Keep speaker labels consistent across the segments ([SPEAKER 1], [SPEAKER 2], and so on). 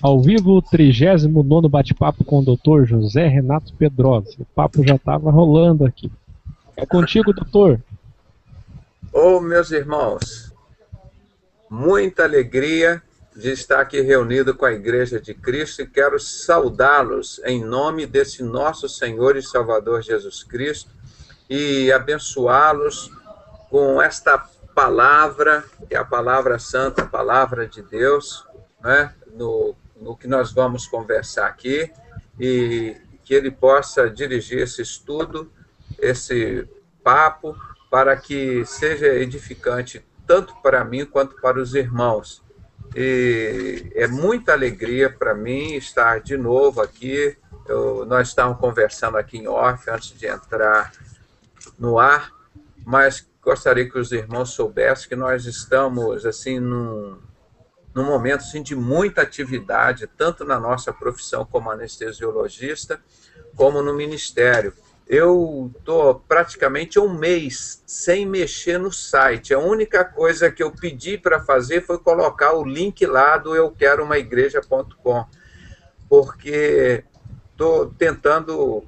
[SPEAKER 1] Ao vivo, 39º bate-papo com o doutor José Renato Pedrosa. O papo já estava rolando aqui. É contigo, doutor.
[SPEAKER 2] Ô, meus irmãos, muita alegria de estar aqui reunido com a Igreja de Cristo e quero saudá-los em nome desse nosso Senhor e Salvador Jesus Cristo e abençoá-los com esta palavra, que é a palavra santa, a palavra de Deus, né? no que nós vamos conversar aqui, e que Ele possa dirigir esse estudo, esse papo, para que seja edificante tanto para mim quanto para os irmãos. E é muita alegria para mim estar de novo aqui. Nós estávamos conversando aqui em off antes de entrar no ar, mas gostaria que os irmãos soubessem que nós estamos assim num momento assim, de muita atividade, tanto na nossa profissão como anestesiologista, como no ministério. Eu estou praticamente um mês sem mexer no site. A única coisa que eu pedi para fazer foi colocar o link lá do euqueromaiigreja.com, porque estou tentando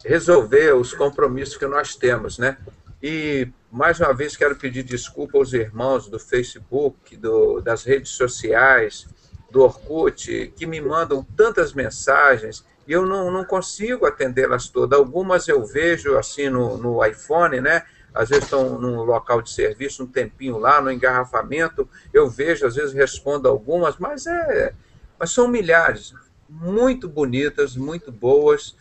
[SPEAKER 2] resolver os compromissos que nós temos, né? E, mais uma vez, quero pedir desculpa aos irmãos do Facebook, das redes sociais, do Orkut, que me mandam tantas mensagens e eu não consigo atendê-las todas. Algumas eu vejo assim no iPhone, né? Às vezes estão no local de serviço, um tempinho lá, no engarrafamento, eu vejo, às vezes respondo algumas, mas são milhares, muito bonitas, muito boas,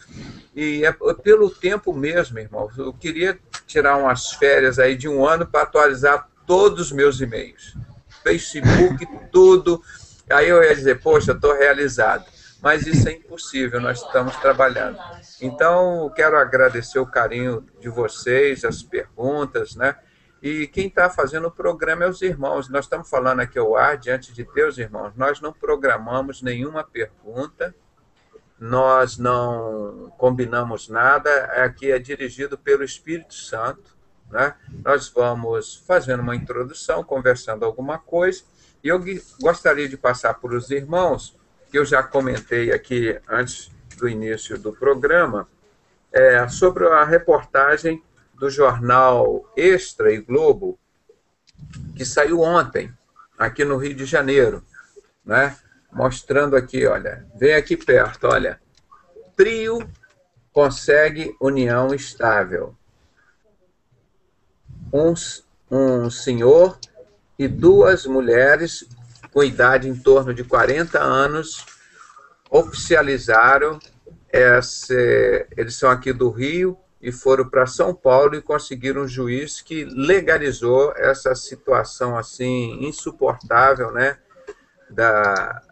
[SPEAKER 2] e é pelo tempo mesmo, irmão. Eu queria tirar umas férias aí de um ano para atualizar todos os meus e-mails. Facebook, tudo. Aí eu ia dizer, poxa, estou realizado. Mas isso é impossível, nós estamos trabalhando. Então, quero agradecer o carinho de vocês, as perguntas, né? E quem está fazendo o programa é os irmãos. Nós estamos falando aqui ao ar, diante de Deus, irmãos. Nós não programamos nenhuma pergunta, nós não combinamos nada, aqui é dirigido pelo Espírito Santo, né? Nós vamos fazendo uma introdução, conversando alguma coisa, e eu gostaria de passar para os irmãos, que eu já comentei aqui antes do início do programa, sobre a reportagem do jornal Extra e Globo, que saiu ontem, aqui no Rio de Janeiro, né? Mostrando aqui, olha, vem aqui perto, olha, trio consegue união estável. Um senhor e duas mulheres com idade em torno de 40 anos oficializaram eles são aqui do Rio e foram para São Paulo e conseguiram um juiz que legalizou essa situação assim insuportável, né, da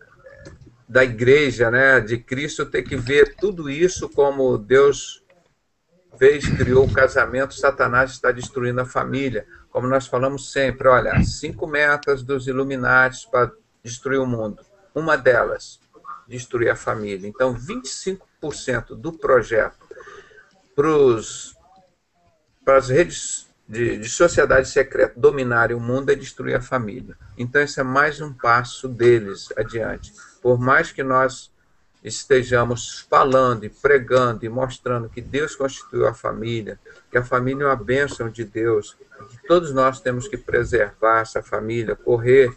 [SPEAKER 2] igreja, né, de Cristo, ter que ver tudo isso como Deus fez, criou o casamento, Satanás está destruindo a família. Como nós falamos sempre, olha, 5 metas dos Illuminati para destruir o mundo. Uma delas, destruir a família. Então, 25% do projeto para as redes de sociedade secreta dominarem o mundo é destruir a família. Então, esse é mais um passo deles adiante. Por mais que nós estejamos falando e pregando e mostrando que Deus constituiu a família, que a família é uma bênção de Deus, que todos nós temos que preservar essa família, correr,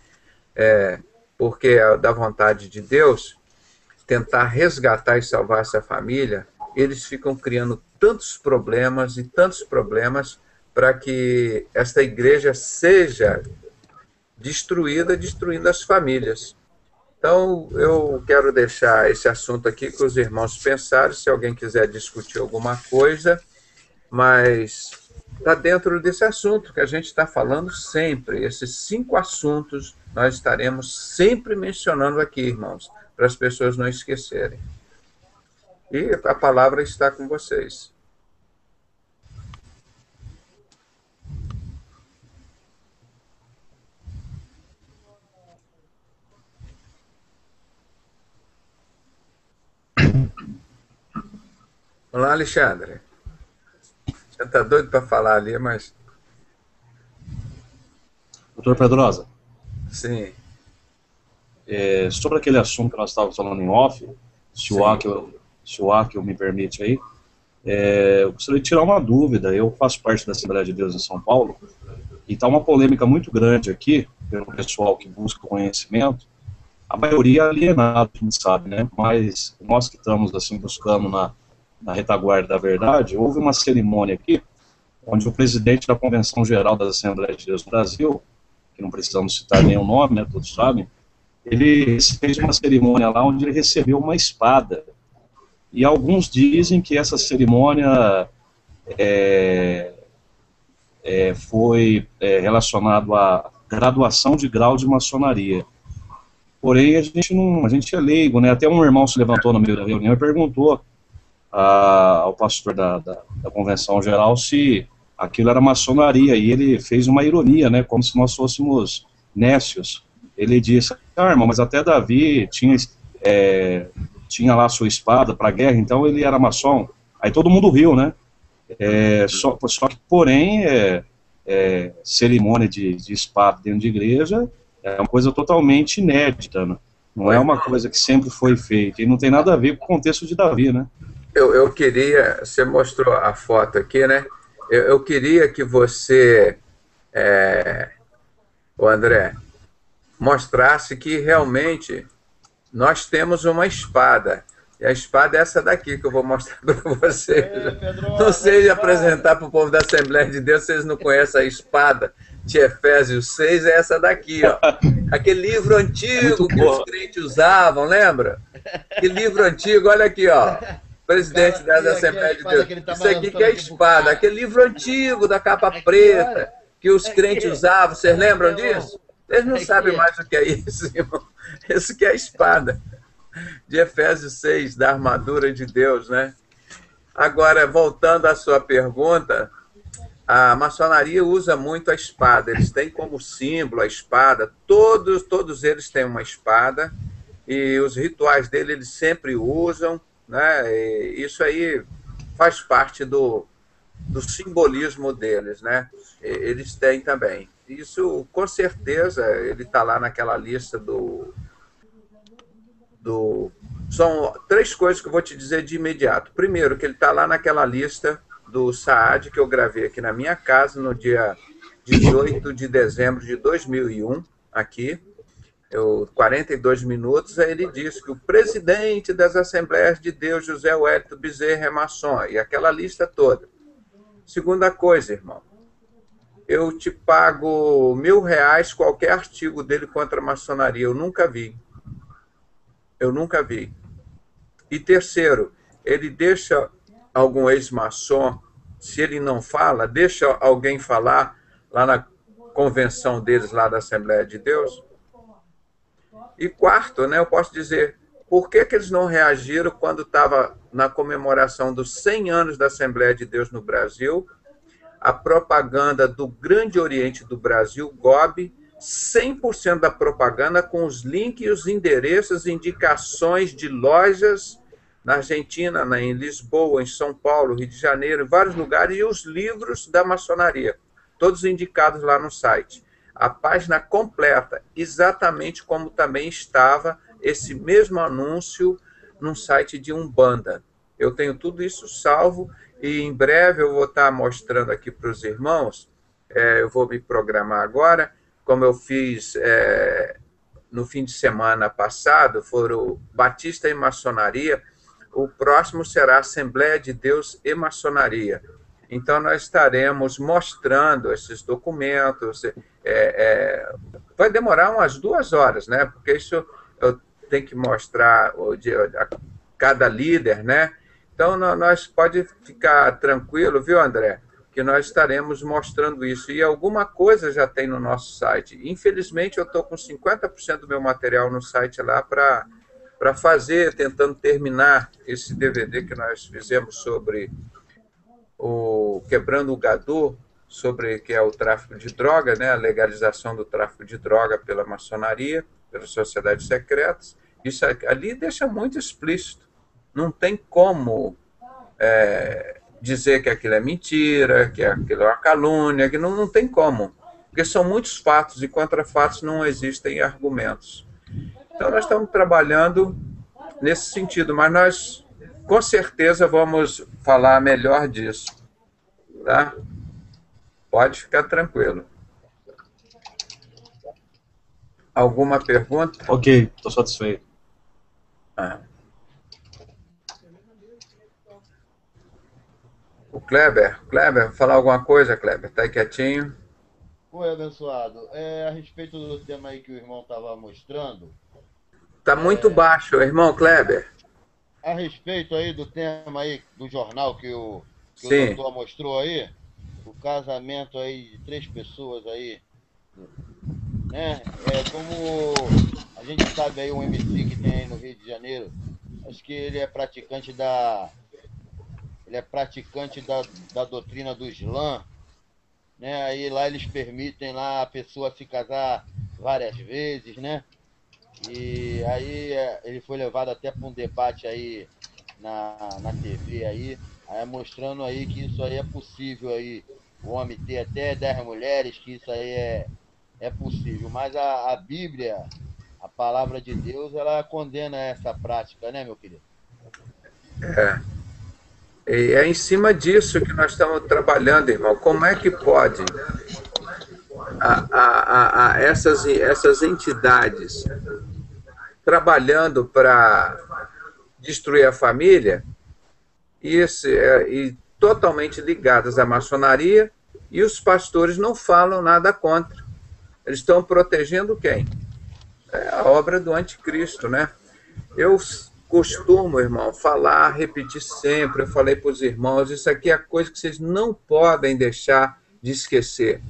[SPEAKER 2] porque é da vontade de Deus, tentar resgatar e salvar essa família, eles ficam criando tantos problemas para que esta igreja seja destruída, destruindo as famílias. Então, eu quero deixar esse assunto aqui com os irmãos pensarem, se alguém quiser discutir alguma coisa, mas está dentro desse assunto que a gente está falando sempre. Esses 5 assuntos nós estaremos sempre mencionando aqui, irmãos, para as pessoas não esquecerem. E a palavra está com vocês. Olá, Alexandre. Você está doido para falar ali, mas...
[SPEAKER 3] Doutor Pedrosa.
[SPEAKER 2] Sim.
[SPEAKER 3] Sobre aquele assunto que nós estávamos falando em off, se o Akio me permite aí, eu gostaria de tirar uma dúvida. Eu faço parte da Assembleia de Deus em São Paulo, e está uma polêmica muito grande aqui, pelo pessoal que busca conhecimento, a maioria é alienada, a gente sabe, né? Mas nós que estamos assim, buscando na retaguarda da verdade, houve uma cerimônia aqui, onde o presidente da Convenção Geral das Assembleias de Deus do Brasil, que não precisamos citar nenhum nome, né, todos sabem, ele fez uma cerimônia lá onde ele recebeu uma espada. E alguns dizem que essa cerimônia foi relacionada à graduação de grau de maçonaria. Porém, a gente é leigo, né? Até um irmão se levantou no meio da reunião e perguntou ao pastor da Convenção Geral se aquilo era maçonaria, e ele fez uma ironia, né? Como se nós fôssemos nécios. Ele disse, irmão, mas até Davi tinha lá sua espada para a guerra, então ele era maçom. Aí todo mundo riu, né? Só que, porém, cerimônia de espada dentro de igreja é uma coisa totalmente inédita, né? Não é uma coisa que sempre foi feita, e não tem nada a ver com o contexto de Davi, né?
[SPEAKER 2] Eu queria, você mostrou a foto aqui, né? Eu queria que você, o André, mostrasse que realmente nós temos uma espada. E a espada é essa daqui que eu vou mostrar para vocês. Não sei apresentar para o povo da Assembleia de Deus, vocês não conhecem a espada de Efésios 6, é essa daqui, ó. Aquele livro antigo que os crentes usavam, lembra? Aquele livro antigo, olha aqui, ó. Presidente da Assembleia de Deus. Isso aqui que é a espada, aquele livro antigo da capa preta que os crentes usavam, vocês lembram disso? Eles não sabem mais o que é isso, irmão. Isso que é a espada de Efésios 6, da armadura de Deus, né? Agora, voltando à sua pergunta, a maçonaria usa muito a espada, eles têm como símbolo a espada, todos eles têm uma espada, e os rituais dele eles sempre usam, né? E isso aí faz parte do simbolismo deles, né? Eles têm também. Isso, com certeza, ele está lá naquela lista São 3 coisas que eu vou te dizer de imediato. Primeiro, que ele está lá naquela lista do Saad, que eu gravei aqui na minha casa no dia 18 de dezembro de 2001, aqui, 42 minutos, aí ele disse que o presidente das Assembleias de Deus, José Wellington Bezerra, é maçom, e aquela lista toda. Segunda coisa, irmão, eu te pago R$1.000 qualquer artigo dele contra a maçonaria, eu nunca vi. Eu nunca vi. E terceiro, ele deixa algum ex-maçom, se ele não fala, deixa alguém falar lá na convenção deles, lá da Assembleia de Deus. E quarto, né, eu posso dizer, por que eles não reagiram quando estava na comemoração dos 100 anos da Assembleia de Deus no Brasil, a propaganda do Grande Oriente do Brasil, GOB, 100% da propaganda com os links e os endereços, indicações de lojas na Argentina, em Lisboa, em São Paulo, Rio de Janeiro, em vários lugares, e os livros da maçonaria, todos indicados lá no site. A página completa, exatamente como também estava esse mesmo anúncio no site de Umbanda. Eu tenho tudo isso salvo e em breve eu vou estar mostrando aqui para os irmãos, eu vou me programar agora, como eu fiz no fim de semana passado, foram Batista e Maçonaria, o próximo será Assembleia de Deus e Maçonaria. Então, nós estaremos mostrando esses documentos. Vai demorar umas 2 horas, né? Porque isso eu tenho que mostrar a cada líder, né? Então, nós pode ficar tranquilo, viu, André? Que nós estaremos mostrando isso. E alguma coisa já tem no nosso site. Infelizmente, eu estou com 50% do meu material no site lá para fazer, tentando terminar esse DVD que nós fizemos sobre o Quebrando o Gadu, sobre que é o tráfico de droga, né, a legalização do tráfico de droga pela maçonaria, pelas sociedades secretas. Isso ali deixa muito explícito. Não tem como dizer que aquilo é mentira, que aquilo é uma calúnia, que não tem como. Porque são muitos fatos e contra fatos não existem argumentos. Então, nós estamos trabalhando nesse sentido, mas nós, com certeza, vamos falar melhor disso, tá? Pode ficar tranquilo. Alguma pergunta?
[SPEAKER 3] Ok, estou satisfeito.
[SPEAKER 2] O Kleber, falar alguma coisa, Kleber? Tá aí quietinho.
[SPEAKER 4] Oi, abençoado. A respeito do tema aí que o irmão estava mostrando,
[SPEAKER 2] Tá muito baixo, irmão Kleber.
[SPEAKER 4] a respeito aí do tema aí do jornal que o
[SPEAKER 2] Sim.
[SPEAKER 4] doutor mostrou aí, o casamento aí de 3 pessoas aí, né? Como a gente sabe aí, um MC que tem aí no Rio de Janeiro, acho que ele é praticante da doutrina do Islã, né? Aí lá eles permitem lá a pessoa se casar várias vezes, né? E aí ele foi levado até para um debate aí na TV aí mostrando aí que isso aí é possível aí, o homem ter até 10 mulheres, que isso aí é possível. Mas a Bíblia, a palavra de Deus, ela condena essa prática, né, meu querido?
[SPEAKER 2] E é em cima disso que nós estamos trabalhando, irmão. Como é que pode essas entidades trabalhando para destruir a família e totalmente ligadas à maçonaria, e os pastores não falam nada contra. Eles estão protegendo quem? É a obra do anticristo, né? Eu costumo, irmão, falar, repetir sempre, eu falei para os irmãos, isso aqui é coisa que vocês não podem deixar de esquecer.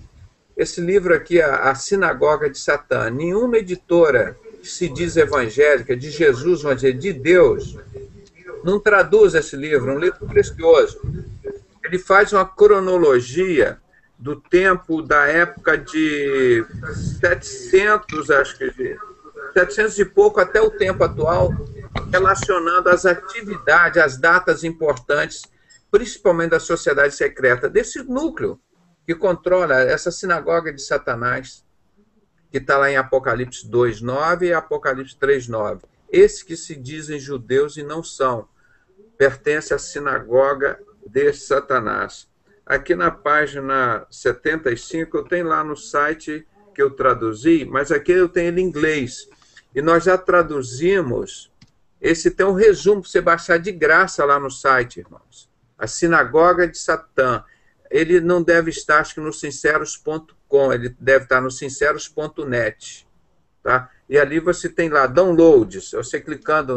[SPEAKER 2] Esse livro aqui, A Sinagoga de Satã, nenhuma editora que se diz evangélica, de Jesus, vamos dizer, de Deus, não traduz esse livro, é um livro precioso. Ele faz uma cronologia do tempo, da época de 700, acho que de 700 e pouco até o tempo atual, relacionando as atividades, as datas importantes, principalmente da sociedade secreta, desse núcleo que controla essa sinagoga de Satanás, que está lá em Apocalipse 2:9 e Apocalipse 3:9. Esses que se dizem judeus e não são, pertencem à sinagoga de Satanás. Aqui na página 75, eu tenho lá no site que eu traduzi, mas aqui eu tenho ele em inglês. E nós já traduzimos, esse tem um resumo para você baixar de graça lá no site, irmãos. A Sinagoga de Satã. Ele não deve estar, acho que no sinceros.com, ele deve estar no sinceros.net. Tá? E ali você tem lá downloads. Você clicando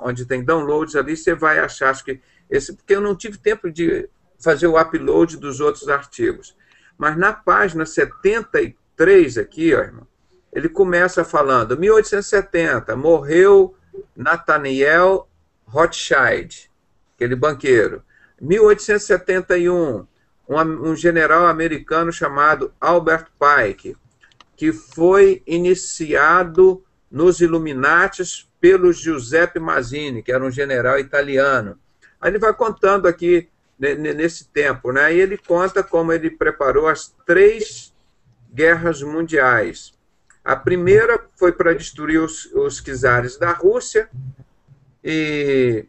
[SPEAKER 2] onde tem downloads ali, você vai achar, acho que porque eu não tive tempo de fazer o upload dos outros artigos. Mas na página 73 aqui, ó, irmão, ele começa falando, 1870, morreu Nathaniel Rothschild, aquele banqueiro. 1871, um general americano chamado Albert Pike, que foi iniciado nos Illuminatis pelo Giuseppe Mazzini, que era um general italiano. Aí ele vai contando aqui, nesse tempo, né? E ele conta como ele preparou as 3 guerras mundiais. A primeira foi para destruir os czares da Rússia, e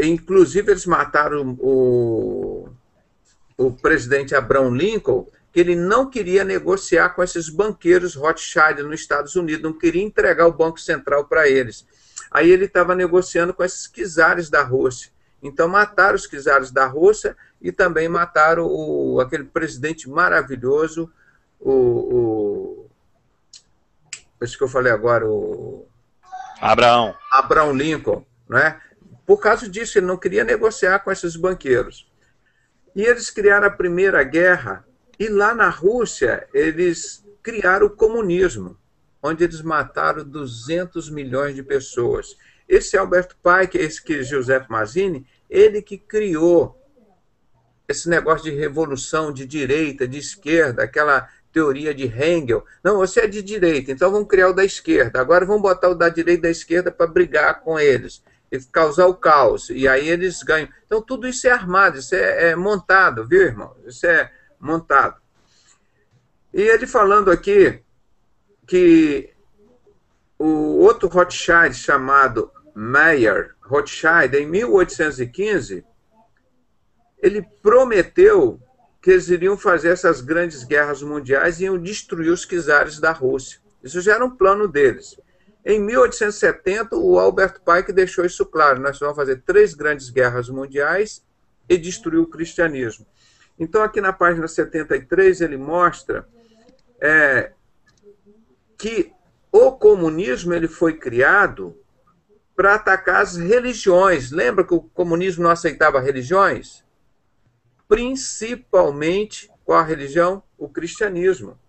[SPEAKER 2] inclusive eles mataram o presidente Abraham Lincoln, que ele não queria negociar com esses banqueiros Rothschild nos Estados Unidos, não queria entregar o Banco Central para eles. Aí ele estava negociando com esses czares da Rússia. Então mataram os czares da Rússia e também mataram aquele presidente maravilhoso, esse que eu falei agora, Abraham Lincoln, né? Por causa disso, ele não queria negociar com esses banqueiros. E eles criaram a Primeira Guerra, e lá na Rússia, eles criaram o comunismo, onde eles mataram 200 milhões de pessoas. Esse Albert Pike, esse que Giuseppe Mazzini, ele que criou esse negócio de revolução de direita, de esquerda, aquela teoria de Hegel. Não, você é de direita, então vamos criar o da esquerda. Agora vamos botar o da direita e da esquerda para brigar com eles e causar o caos. E aí eles ganham. Então tudo isso é armado, isso é montado, viu, irmão? Isso é montado. E ele falando aqui que o outro Rothschild, chamado Mayer Rothschild, em 1815, ele prometeu que eles iriam fazer essas grandes guerras mundiais e iam destruir os czares da Rússia. Isso já era um plano deles. Em 1870, o Albert Pike deixou isso claro. Nós vamos fazer 3 grandes guerras mundiais e destruir o cristianismo. Então, aqui na página 73, ele mostra que o comunismo ele foi criado para atacar as religiões. Lembra que o comunismo não aceitava religiões? Principalmente qual a religião? O cristianismo.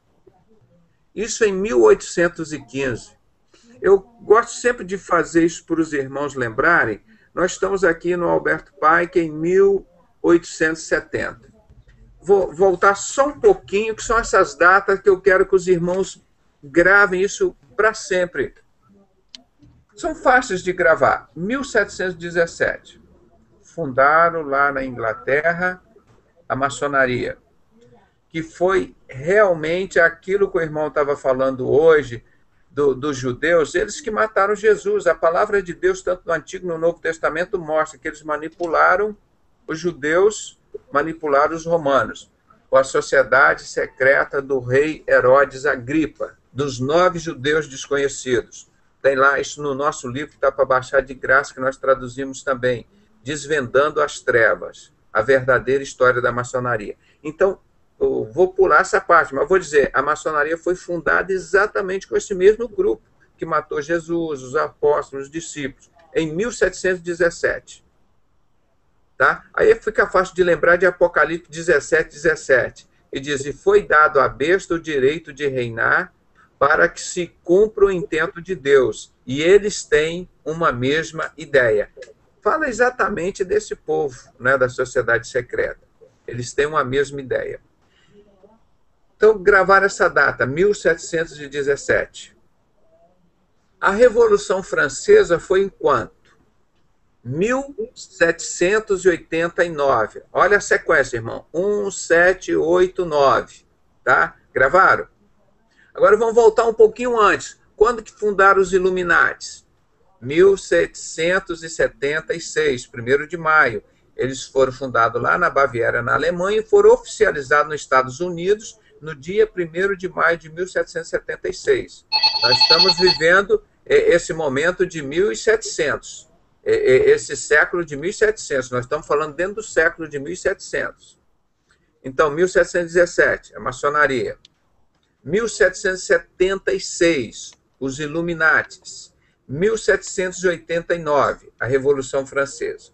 [SPEAKER 2] Isso em 1815. Eu gosto sempre de fazer isso para os irmãos lembrarem. Nós estamos aqui no Albert Pike em 1870. Vou voltar só um pouquinho, que são essas datas que eu quero que os irmãos gravem isso para sempre. São fáceis de gravar. 1717. Fundaram lá na Inglaterra a maçonaria, que foi realmente aquilo que o irmão estava falando hoje, dos judeus, eles que mataram Jesus. A palavra de Deus, tanto no Antigo como no Novo Testamento, mostra que eles manipularam os judeus, manipularam os romanos, com a sociedade secreta do rei Herodes Agripa, dos 9 judeus desconhecidos. Tem lá isso no nosso livro, que está para baixar de graça, que nós traduzimos também, Desvendando as Trevas, a verdadeira história da maçonaria. Então, eu vou pular essa parte, mas vou dizer, a maçonaria foi fundada exatamente com esse mesmo grupo que matou Jesus, os apóstolos, os discípulos, em 1717. Tá? Aí fica fácil de lembrar de Apocalipse 17, 17. E diz, e foi dado à besta o direito de reinar para que se cumpra o intento de Deus. E eles têm uma mesma ideia. Fala exatamente desse povo, né, da sociedade secreta. Eles têm uma mesma ideia. Então, gravar essa data, 1717. A Revolução Francesa foi em quanto? 1789. Olha a sequência, irmão. 1, 7, 8, 9. Tá? Gravaram? Agora vamos voltar um pouquinho antes. Quando que fundaram os Illuminates? 1776, 1º de maio. Eles foram fundados lá na Baviera, na Alemanha, e foram oficializados nos Estados Unidos no dia 1º de maio de 1776. Nós estamos vivendo esse momento de 1700, esse século de 1700. Nós estamos falando dentro do século de 1700. Então, 1717, a maçonaria. 1776, os Illuminates. 1789, a Revolução Francesa.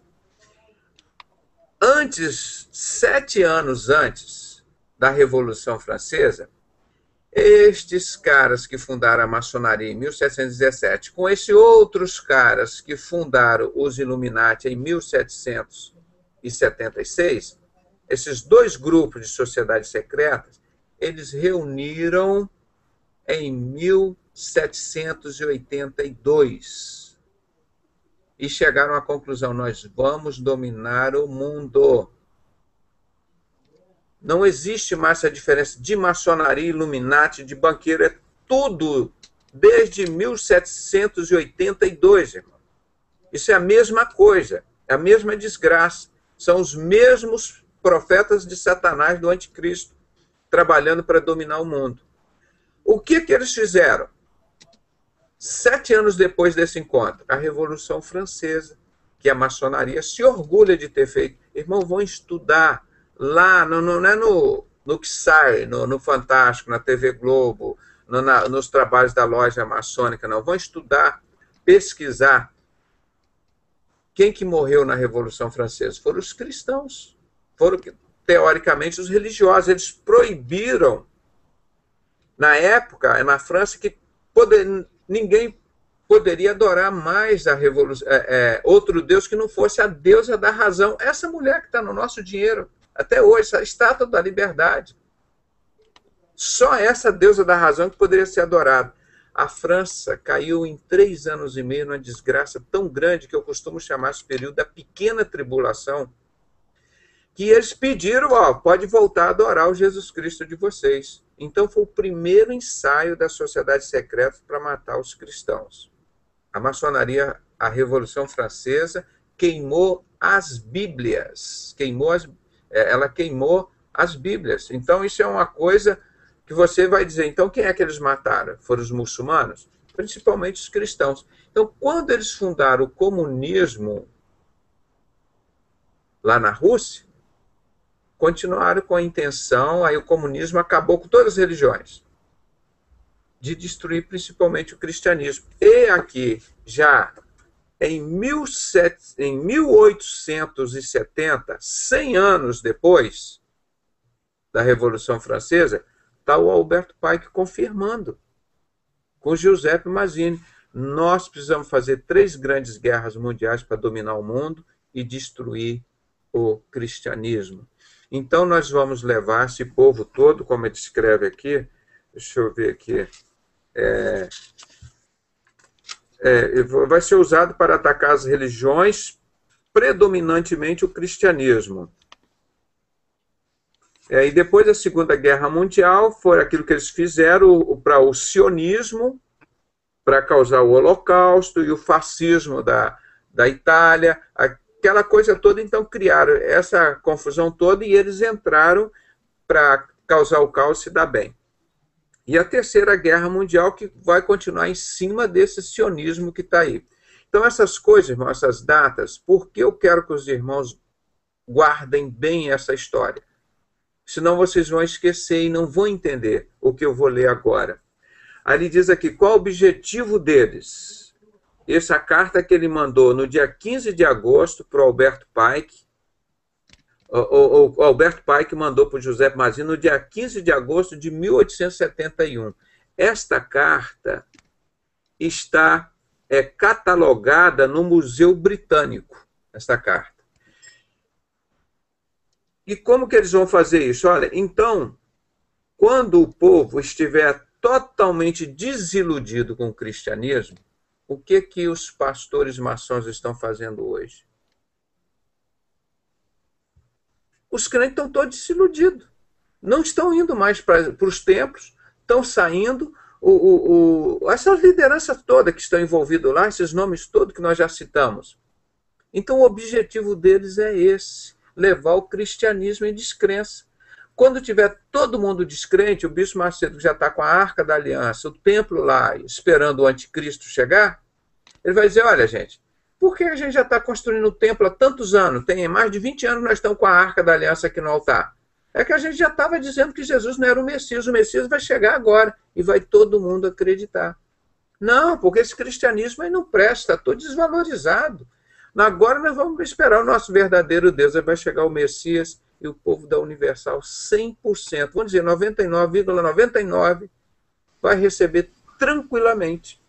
[SPEAKER 2] Antes, 7 anos antes da Revolução Francesa, estes caras que fundaram a maçonaria em 1717, com esses outros caras que fundaram os Illuminati em 1776, esses 2 grupos de sociedades secretas, eles reuniram em 1782 e chegaram à conclusão, nós vamos dominar o mundo. Não existe mais essa diferença de maçonaria, Illuminati, de banqueiro, é tudo desde 1782, irmão. Isso é a mesma coisa, é a mesma desgraça. São os mesmos profetas de Satanás, do anticristo, trabalhando para dominar o mundo. O que eles fizeram? 7 anos depois desse encontro, a Revolução Francesa, que a maçonaria se orgulha de ter feito. Irmão, vão estudar lá, não é no que sai, no Fantástico, na TV Globo, nos trabalhos da loja maçônica, não. Vão estudar, pesquisar. Quem que morreu na Revolução Francesa? Foram os cristãos. Foram, teoricamente, os religiosos. Eles proibiram, na época, na França, que ninguém poderia adorar mais outro Deus que não fosse a deusa da razão. Essa mulher que está no nosso dinheiro, até hoje, essa estátua da liberdade. Só essa deusa da razão que poderia ser adorada. A França caiu em 3 anos e meio numa desgraça tão grande que eu costumo chamar esse período da pequena tribulação, que eles pediram, pode voltar a adorar o Jesus Cristo de vocês. Então foi o primeiro ensaio da sociedade secreta para matar os cristãos. A maçonaria, a Revolução Francesa, queimou as Bíblias. Ela queimou as Bíblias. Então isso é uma coisa que você vai dizer, então quem é que eles mataram? Foram os muçulmanos? Principalmente os cristãos. Então, quando eles fundaram o comunismo lá na Rússia, continuaram com a intenção, aí o comunismo acabou com todas as religiões, de destruir principalmente o cristianismo. E aqui, já em 1870, 100 anos depois da Revolução Francesa, está o Alberto Pike confirmando, com Giuseppe Mazzini, nós precisamos fazer 3 grandes guerras mundiais para dominar o mundo e destruir o cristianismo. Então nós vamos levar esse povo todo, como ele escreve aqui, deixa eu ver aqui, vai ser usado para atacar as religiões, predominantemente o cristianismo. E depois da Segunda Guerra Mundial, foi aquilo que eles fizeram para o sionismo, para causar o Holocausto e o fascismo da Itália, aquela coisa toda. Então criaram essa confusão toda e eles entraram para causar o caos e se dar bem. E a Terceira Guerra Mundial, que vai continuar em cima desse sionismo que está aí. Então essas coisas, irmãos, essas datas, por que eu quero que os irmãos guardem bem essa história? Senão vocês vão esquecer e não vão entender o que eu vou ler agora. Aí ele diz aqui, qual o objetivo deles? Essa carta que ele mandou no dia 15 de agosto para o Alberto Pike, o Alberto Pike mandou para o Giuseppe Mazzini no dia 15 de agosto de 1871. Esta carta está catalogada no Museu Britânico, esta carta. E como que eles vão fazer isso? Olha, então, quando o povo estiver totalmente desiludido com o cristianismo, o que os pastores maçons estão fazendo hoje? Os crentes estão todos desiludidos. Não estão indo mais para os templos, estão saindo. Essas lideranças todas que estão envolvidas lá, esses nomes todos que nós já citamos. Então, o objetivo deles é esse. Levar o cristianismo em descrença. Quando tiver todo mundo descrente, o Bispo Macedo já está com a Arca da Aliança, o templo lá, esperando o anticristo chegar, ele vai dizer, olha, gente, por que a gente já está construindo o templo há tantos anos? Tem mais de 20 anos que nós estamos com a Arca da Aliança aqui no altar. É que a gente já estava dizendo que Jesus não era o Messias vai chegar agora, e vai todo mundo acreditar. Não, porque esse cristianismo aí não presta, está todo desvalorizado. Agora nós vamos esperar o nosso verdadeiro Deus. Aí vai chegar o Messias e o povo da Universal 100%, vamos dizer 99,99%, vai receber tranquilamente.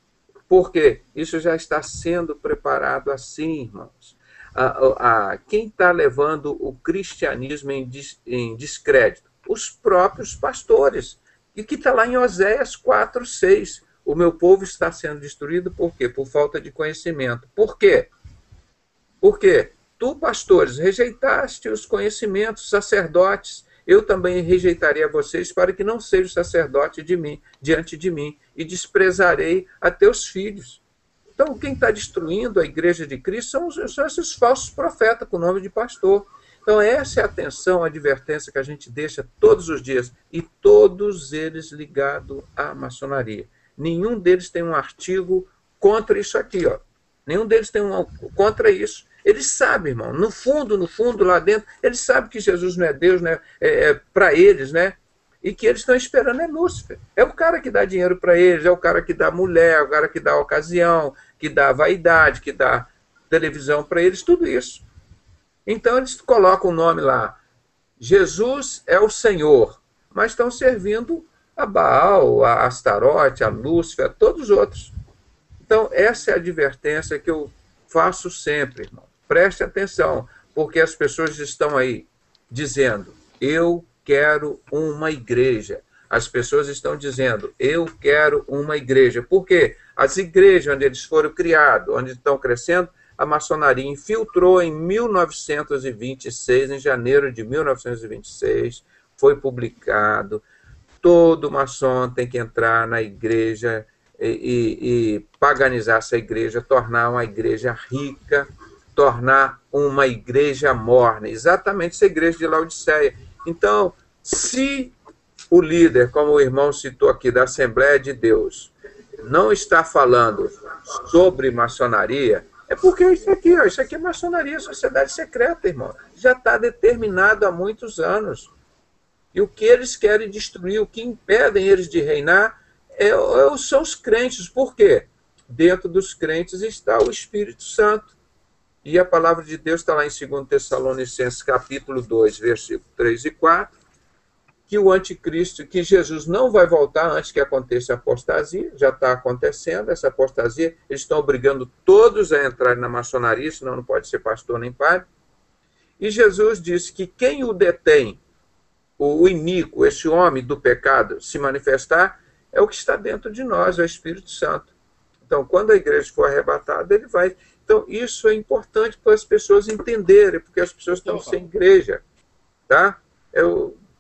[SPEAKER 2] Porque isso já está sendo preparado assim, irmãos. Quem está levando o cristianismo em descrédito? Os próprios pastores. E que está lá em Oséias 4:6. O meu povo está sendo destruído por quê? Por falta de conhecimento. Por quê? Porque tu, pastores, rejeitaste os conhecimentos, sacerdotes, eu também rejeitaria vocês para que não seja sacerdote diante de mim, e desprezarei a teus filhos. Então, quem está destruindo a igreja de Cristo são esses falsos profetas com o nome de pastor. Então, essa é a atenção, a advertência que a gente deixa todos os dias, e todos eles ligados à maçonaria. Nenhum deles tem um artigo contra isso aqui, ó. Nenhum deles tem um contra isso. Eles sabem, irmão, no fundo, lá dentro, eles sabem que Jesus não é Deus, né? Para eles, né? E que eles estão esperando é Lúcifer. É o cara que dá dinheiro para eles, é o cara que dá mulher, é o cara que dá ocasião, que dá vaidade, que dá televisão para eles, tudo isso. Então eles colocam o nome lá, Jesus é o Senhor, mas estão servindo a Baal, a Astarote, a Lúcifer, a todos os outros. Então essa é a advertência que eu faço sempre, irmão. Preste atenção, porque as pessoas estão aí dizendo, eu quero uma igreja. As pessoas estão dizendo, eu quero uma igreja. Por quê? As igrejas onde eles foram criados, onde estão crescendo, a maçonaria infiltrou em 1926, em janeiro de 1926, foi publicado todo maçom tem que entrar na igreja e paganizar essa igreja, tornar uma igreja rica, tornar uma igreja morna. Exatamente essa igreja de Laodiceia. Então, se o líder, como o irmão citou aqui, da Assembleia de Deus, não está falando sobre maçonaria, é porque isso aqui, ó, isso aqui é maçonaria, sociedade secreta, irmão. Já está determinado há muitos anos. E o que eles querem destruir, o que impedem eles de reinar, são os crentes. Por quê? Dentro dos crentes está o Espírito Santo. E a palavra de Deus está lá em 2 Tessalonicenses, capítulo 2, versículo 3 e 4, que o anticristo, que Jesus não vai voltar antes que aconteça a apostasia, já está acontecendo essa apostasia, eles estão obrigando todos a entrar na maçonaria, senão não pode ser pastor nem padre. E Jesus disse que quem o detém, o iníquo, esse homem do pecado, se manifestar, é o que está dentro de nós, é o Espírito Santo. Então, quando a igreja for arrebatada, ele vai... Então, isso é importante para as pessoas entenderem, porque as pessoas estão sem igreja, tá?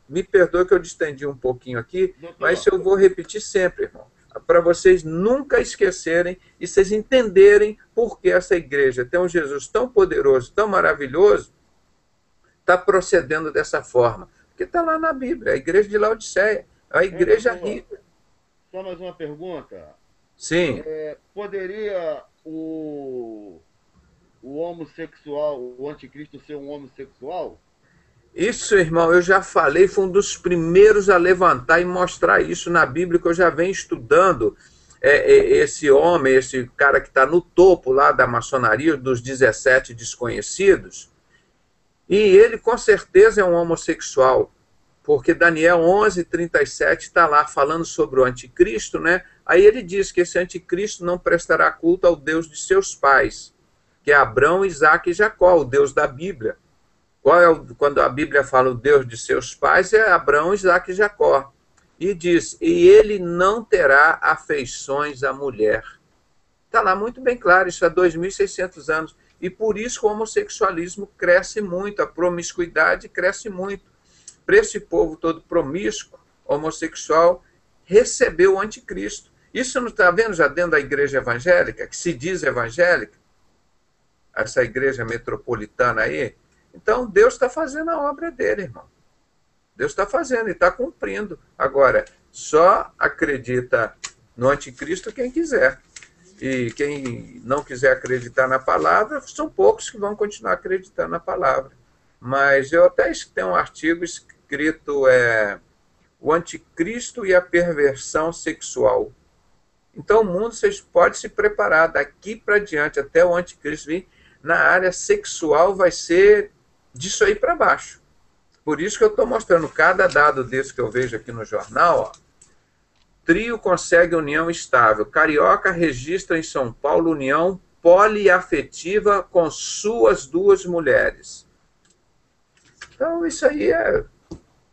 [SPEAKER 2] Me perdoe que eu distendi um pouquinho aqui, mas eu vou repetir sempre, irmão, para vocês nunca esquecerem e vocês entenderem por que essa igreja tem um Jesus tão poderoso, tão maravilhoso, está procedendo dessa forma. Porque está lá na Bíblia, a igreja de Laodiceia, a igreja rica.
[SPEAKER 4] Só mais uma pergunta.
[SPEAKER 2] Sim.
[SPEAKER 4] Poderia o homossexual, o anticristo ser um homossexual?
[SPEAKER 2] Isso, irmão, eu já falei, foi um dos primeiros a levantar e mostrar isso na Bíblia, que eu já venho estudando esse homem, esse cara que está no topo lá da maçonaria, dos 17 desconhecidos, e ele com certeza é um homossexual, porque Daniel 11:37 está lá falando sobre o anticristo, né? Aí ele diz que esse anticristo não prestará culto ao Deus de seus pais, que é Abraão, Isaque e Jacó, o Deus da Bíblia. Quando a Bíblia fala o Deus de seus pais, é Abraão, Isaque e Jacó. E diz, e ele não terá afeições à mulher. Está lá muito bem claro, isso há 2.600 anos. E por isso o homossexualismo cresce muito, a promiscuidade cresce muito. Para esse povo todo promíscuo, homossexual, recebeu o anticristo. Isso não está vendo já dentro da igreja evangélica, que se diz evangélica? Essa igreja metropolitana aí? Então, Deus está fazendo a obra dele, irmão. Deus está fazendo e está cumprindo. Agora, só acredita no anticristo quem quiser. E quem não quiser acreditar na palavra, são poucos que vão continuar acreditando na palavra. Mas eu até tenho um artigo escrito O Anticristo e a Perversão Sexual. Então, o mundo, vocês podem se preparar daqui para diante, até o anticristo vir, na área sexual vai ser disso aí para baixo. Por isso que eu estou mostrando cada dado desse que eu vejo aqui no jornal. Ó. Trio consegue união estável. Carioca registra em São Paulo união poliafetiva com suas 2 mulheres. Então, isso aí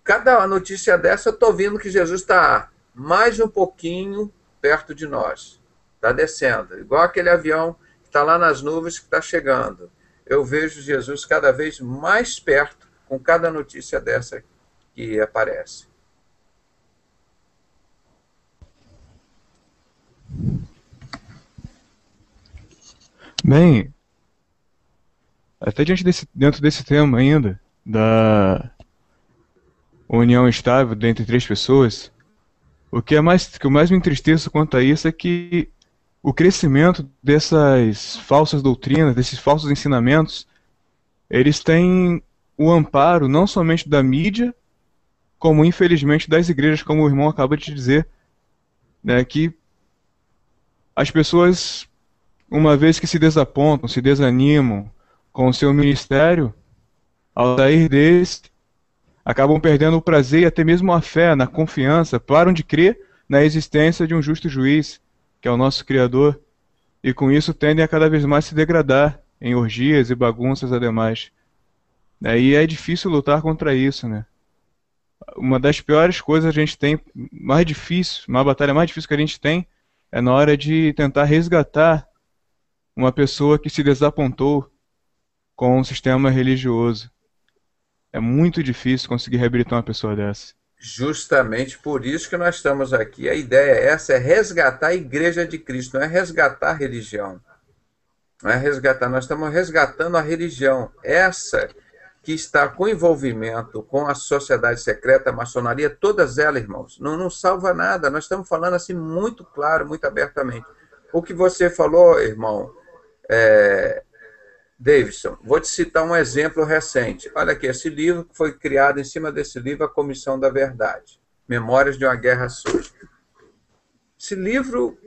[SPEAKER 2] cada notícia dessa, eu estou vendo que Jesus está mais um pouquinho perto de nós. Está descendo. Igual aquele avião que está lá nas nuvens que está chegando. Eu vejo Jesus cada vez mais perto com cada notícia dessa que aparece.
[SPEAKER 5] Bem, até dentro desse tema ainda, da união estável entre 3 pessoas, o que eu mais me entristeço quanto a isso é que o crescimento dessas falsas doutrinas, desses falsos ensinamentos, eles têm o amparo não somente da mídia, como infelizmente das igrejas, como o irmão acaba de dizer, né, que as pessoas, uma vez que se desapontam, se desanimam com o seu ministério, ao sair desse, acabam perdendo o prazer e até mesmo a fé, na confiança, param de crer na existência de um justo juiz, que é o nosso Criador, e com isso tendem a cada vez mais se degradar em orgias e bagunças ademais. E é difícil lutar contra isso, né? Uma das piores coisas a gente tem, mais difícil, uma batalha mais difícil que a gente tem, é na hora de tentar resgatar uma pessoa que se desapontou com o sistema religioso. É muito difícil conseguir reabilitar uma pessoa dessa.
[SPEAKER 2] Justamente por isso que nós estamos aqui. A ideia essa é resgatar a Igreja de Cristo, não é resgatar a religião. Não é resgatar, nós estamos resgatando a religião. Essa que está com envolvimento com a sociedade secreta, a maçonaria, todas elas, irmãos, não salva nada. Nós estamos falando assim muito claro, muito abertamente. O que você falou, irmão, Davidson, vou te citar um exemplo recente. Olha aqui, esse livro foi criado em cima desse livro, A Comissão da Verdade, Memórias de uma Guerra Suja. Esse livro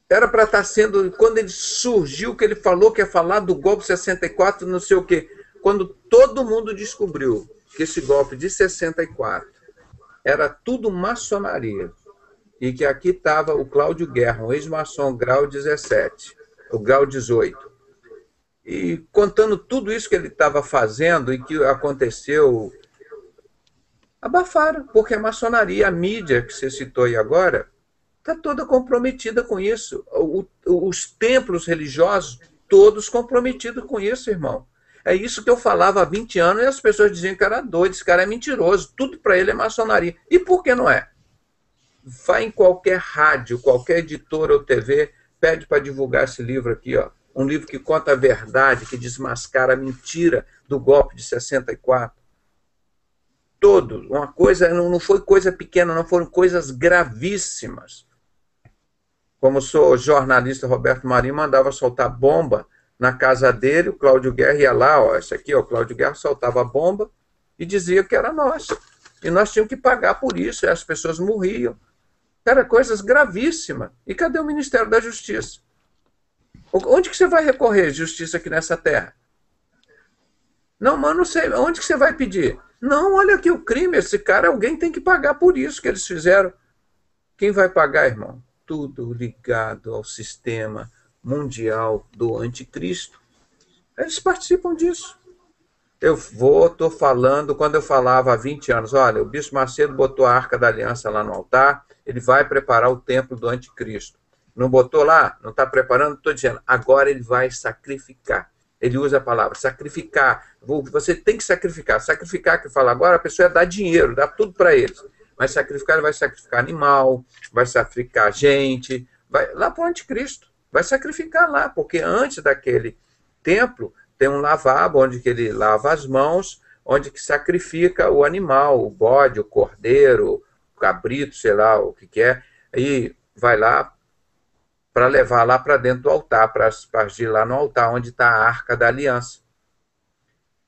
[SPEAKER 2] era para estar sendo, quando ele surgiu, que ele falou que ia falar do golpe 64, não sei o quê, quando todo mundo descobriu que esse golpe de 64 era tudo maçonaria, e que aqui estava o Cláudio Guerra, um ex-maçom, grau 17, o grau 18, e contando tudo isso que ele estava fazendo e que aconteceu, abafaram, porque a maçonaria, a mídia que você citou aí agora, está toda comprometida com isso. Os templos religiosos, todos comprometidos com isso, irmão. É isso que eu falava há 20 anos e as pessoas diziam que era doido, esse cara é mentiroso, tudo para ele é maçonaria. E por que não é? Vai em qualquer rádio, qualquer editora ou TV, pede para divulgar esse livro aqui, ó. Um livro que conta a verdade, que desmascara a mentira do golpe de 64. Todo. Uma coisa, não foi coisa pequena, não foram coisas gravíssimas. Como sou jornalista, Roberto Marinho mandava soltar bomba na casa dele, o Cláudio Guerra ia lá, ó, esse aqui, ó, o Cláudio Guerra soltava a bomba e dizia que era nossa. E nós tínhamos que pagar por isso, e as pessoas morriam. Era coisas gravíssimas. E cadê o Ministério da Justiça? Onde que você vai recorrer justiça aqui nessa terra? Não, mas não sei. Onde que você vai pedir? Não, olha aqui o crime. Esse cara, alguém tem que pagar por isso que eles fizeram. Quem vai pagar, irmão? Tudo ligado ao sistema mundial do anticristo. Eles participam disso. Estou falando, quando eu falava há 20 anos, olha, o Bispo Macedo botou a Arca da Aliança lá no altar, ele vai preparar o templo do anticristo. Não botou lá? Não está preparando? Estou dizendo, agora ele vai sacrificar. Ele usa a palavra sacrificar. Você tem que sacrificar. Sacrificar, que fala agora, a pessoa é dar dinheiro, dá tudo para eles. Mas sacrificar, ele vai sacrificar animal, vai sacrificar gente, vai lá para o anticristo. Vai sacrificar lá, porque antes daquele templo tem um lavabo, onde que ele lava as mãos, onde que sacrifica o animal, o bode, o cordeiro, o cabrito, sei lá o que é, e vai lá para levar lá para dentro do altar, para aspergir lá no altar, onde está a Arca da Aliança.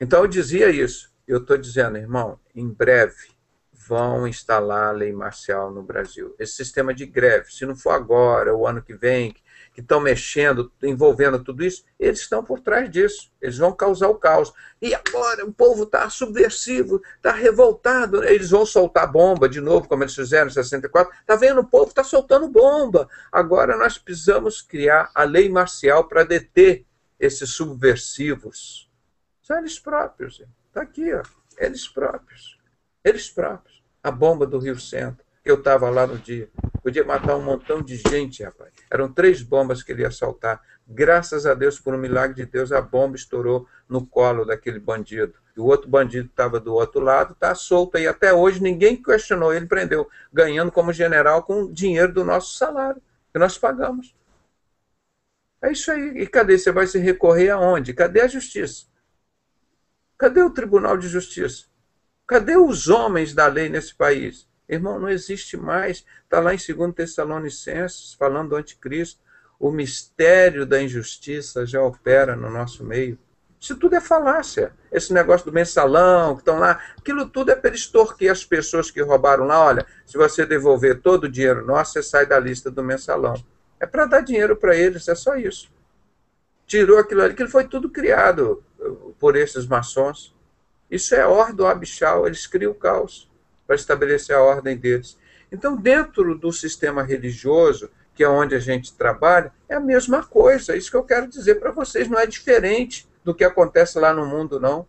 [SPEAKER 2] Então eu dizia isso. Eu estou dizendo, irmão, em breve vão instalar a lei marcial no Brasil. Esse sistema de greve, se não for agora, o ano que vem, que estão mexendo, envolvendo tudo isso, eles estão por trás disso. Eles vão causar o caos. E agora o povo está subversivo, está revoltado. Eles vão soltar bomba de novo, como eles fizeram em 64. Está vendo? O povo está soltando bomba. Agora nós precisamos criar a lei marcial para deter esses subversivos. São eles próprios. Está aqui, ó. Eles próprios. Eles próprios. A bomba do Rio Centro. Eu estava lá no dia. Podia matar um montão de gente, rapaz. Eram 3 bombas que ele ia soltar. Graças a Deus, por um milagre de Deus, a bomba estourou no colo daquele bandido. E o outro bandido estava do outro lado, está solto. E até hoje ninguém questionou. Ele prendeu, ganhando como general com dinheiro do nosso salário, que nós pagamos. É isso aí. E cadê? Você vai se recorrer aonde? Cadê a justiça? Cadê o Tribunal de Justiça? Cadê os homens da lei nesse país? Irmão, não existe mais. Está lá em 2 Tessalonicenses, falando do anticristo. O mistério da injustiça já opera no nosso meio. Isso tudo é falácia. Esse negócio do mensalão, que estão lá, aquilo tudo é para extorquir as pessoas que roubaram lá. Olha, se você devolver todo o dinheiro nosso, você sai da lista do mensalão. É para dar dinheiro para eles, é só isso. Tirou aquilo ali, aquilo foi tudo criado por esses maçons. Isso é ordem abixal, eles criam o caos para estabelecer a ordem deles. Então, dentro do sistema religioso, que é onde a gente trabalha, é a mesma coisa. É isso que eu quero dizer para vocês. Não é diferente do que acontece lá no mundo, não.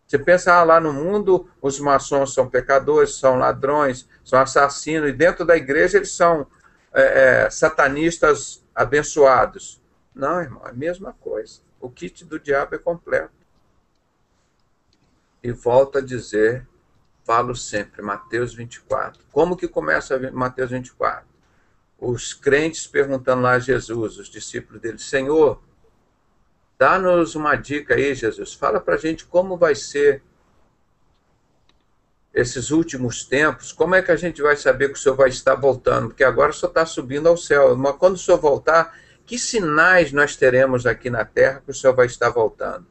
[SPEAKER 2] Você pensa, lá no mundo, os maçons são pecadores, são ladrões, são assassinos, e dentro da igreja eles são satanistas abençoados. Não, irmão, é a mesma coisa. O kit do diabo é completo. E volto a dizer, Falo sempre, Mateus 24. Como que começa Mateus 24? Os crentes perguntando lá a Jesus, os discípulos dele, Senhor, dá-nos uma dica aí, Jesus. Fala para a gente como vai ser esses últimos tempos. Como é que a gente vai saber que o Senhor vai estar voltando? Porque agora o Senhor está subindo ao céu. Mas quando o Senhor voltar, que sinais nós teremos aqui na terra que o Senhor vai estar voltando?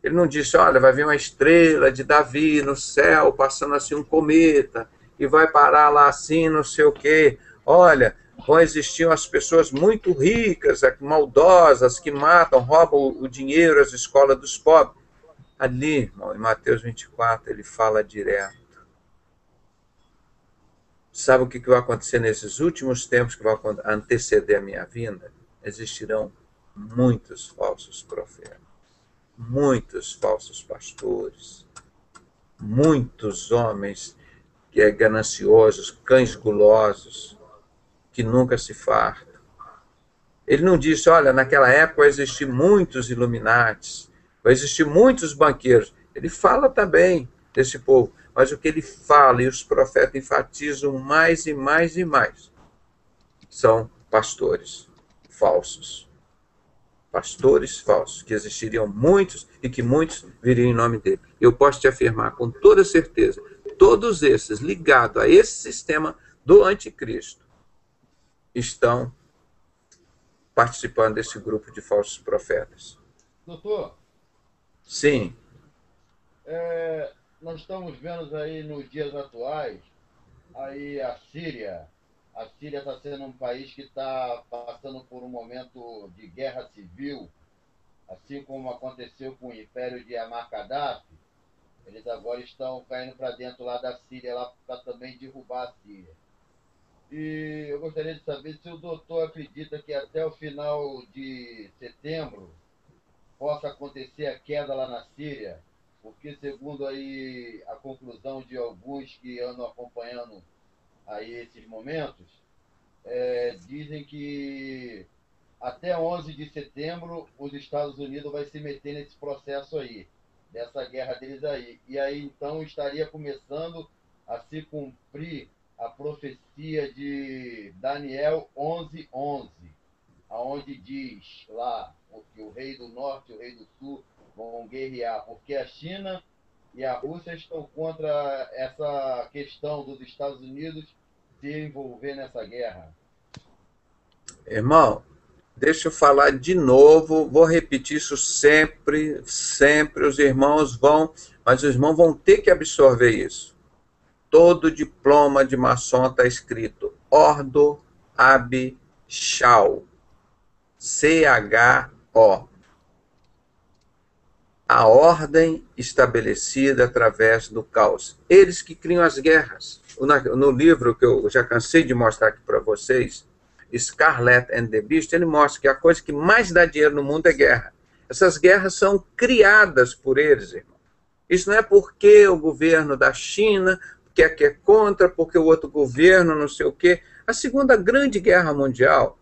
[SPEAKER 2] Ele não disse, olha, vai vir uma estrela de Davi no céu, passando assim um cometa, e vai parar lá assim, não sei o quê. Olha, vão existir umas pessoas muito ricas, maldosas, que matam, roubam o dinheiro, as escolas dos pobres. Ali, irmão, em Mateus 24, ele fala direto. Sabe o que vai acontecer nesses últimos tempos que vai anteceder a minha vinda? Existirão muitos falsos profetas, muitos falsos pastores, muitos homens gananciosos, cães gulosos, que nunca se fartam. Ele não disse, olha, naquela época vai existir muitos iluminatis, vai existir muitos banqueiros. Ele fala também desse povo, mas o que ele fala e os profetas enfatizam mais e mais e mais são pastores falsos. Pastores falsos, que existiriam muitos e que muitos viriam em nome dele. Eu posso te afirmar com toda certeza, todos esses ligados a esse sistema do anticristo estão participando desse grupo de falsos profetas.
[SPEAKER 4] Doutor?
[SPEAKER 2] Sim.
[SPEAKER 4] Nós estamos vendo aí nos dias atuais, aí a Síria está sendo um país que está passando por um momento de guerra civil, assim como aconteceu com o Império de Ammar Gaddafi. Eles agora estão caindo para dentro lá da Síria, lá para também derrubar a Síria. E eu gostaria de saber se o doutor acredita que até o final de setembro possa acontecer a queda lá na Síria, porque segundo aí a conclusão de alguns que andam acompanhando aí esses momentos, dizem que até 11 de setembro os Estados Unidos vai se meter nesse processo aí, dessa guerra deles aí. E aí então estaria começando a se cumprir a profecia de Daniel 11:11, aonde diz lá que o rei do norte e o rei do sul vão guerrear, porque a China e a Rússia estão contra essa questão dos Estados Unidos se envolver nessa guerra.
[SPEAKER 2] Irmão, deixa eu falar de novo, vou repetir isso sempre, sempre, os irmãos vão, mas os irmãos vão ter que absorver isso. Todo diploma de maçom está escrito Ordo Ab Chao, C-H-O. A ordem estabelecida através do caos. Eles que criam as guerras. No livro que eu já cansei de mostrar aqui para vocês, Scarlet and the Beast, ele mostra que a coisa que mais dá dinheiro no mundo é guerra. Essas guerras são criadas por eles, irmão. Isso não é porque o governo da China que é contra, porque o outro governo não sei o quê. A Segunda Grande Guerra Mundial,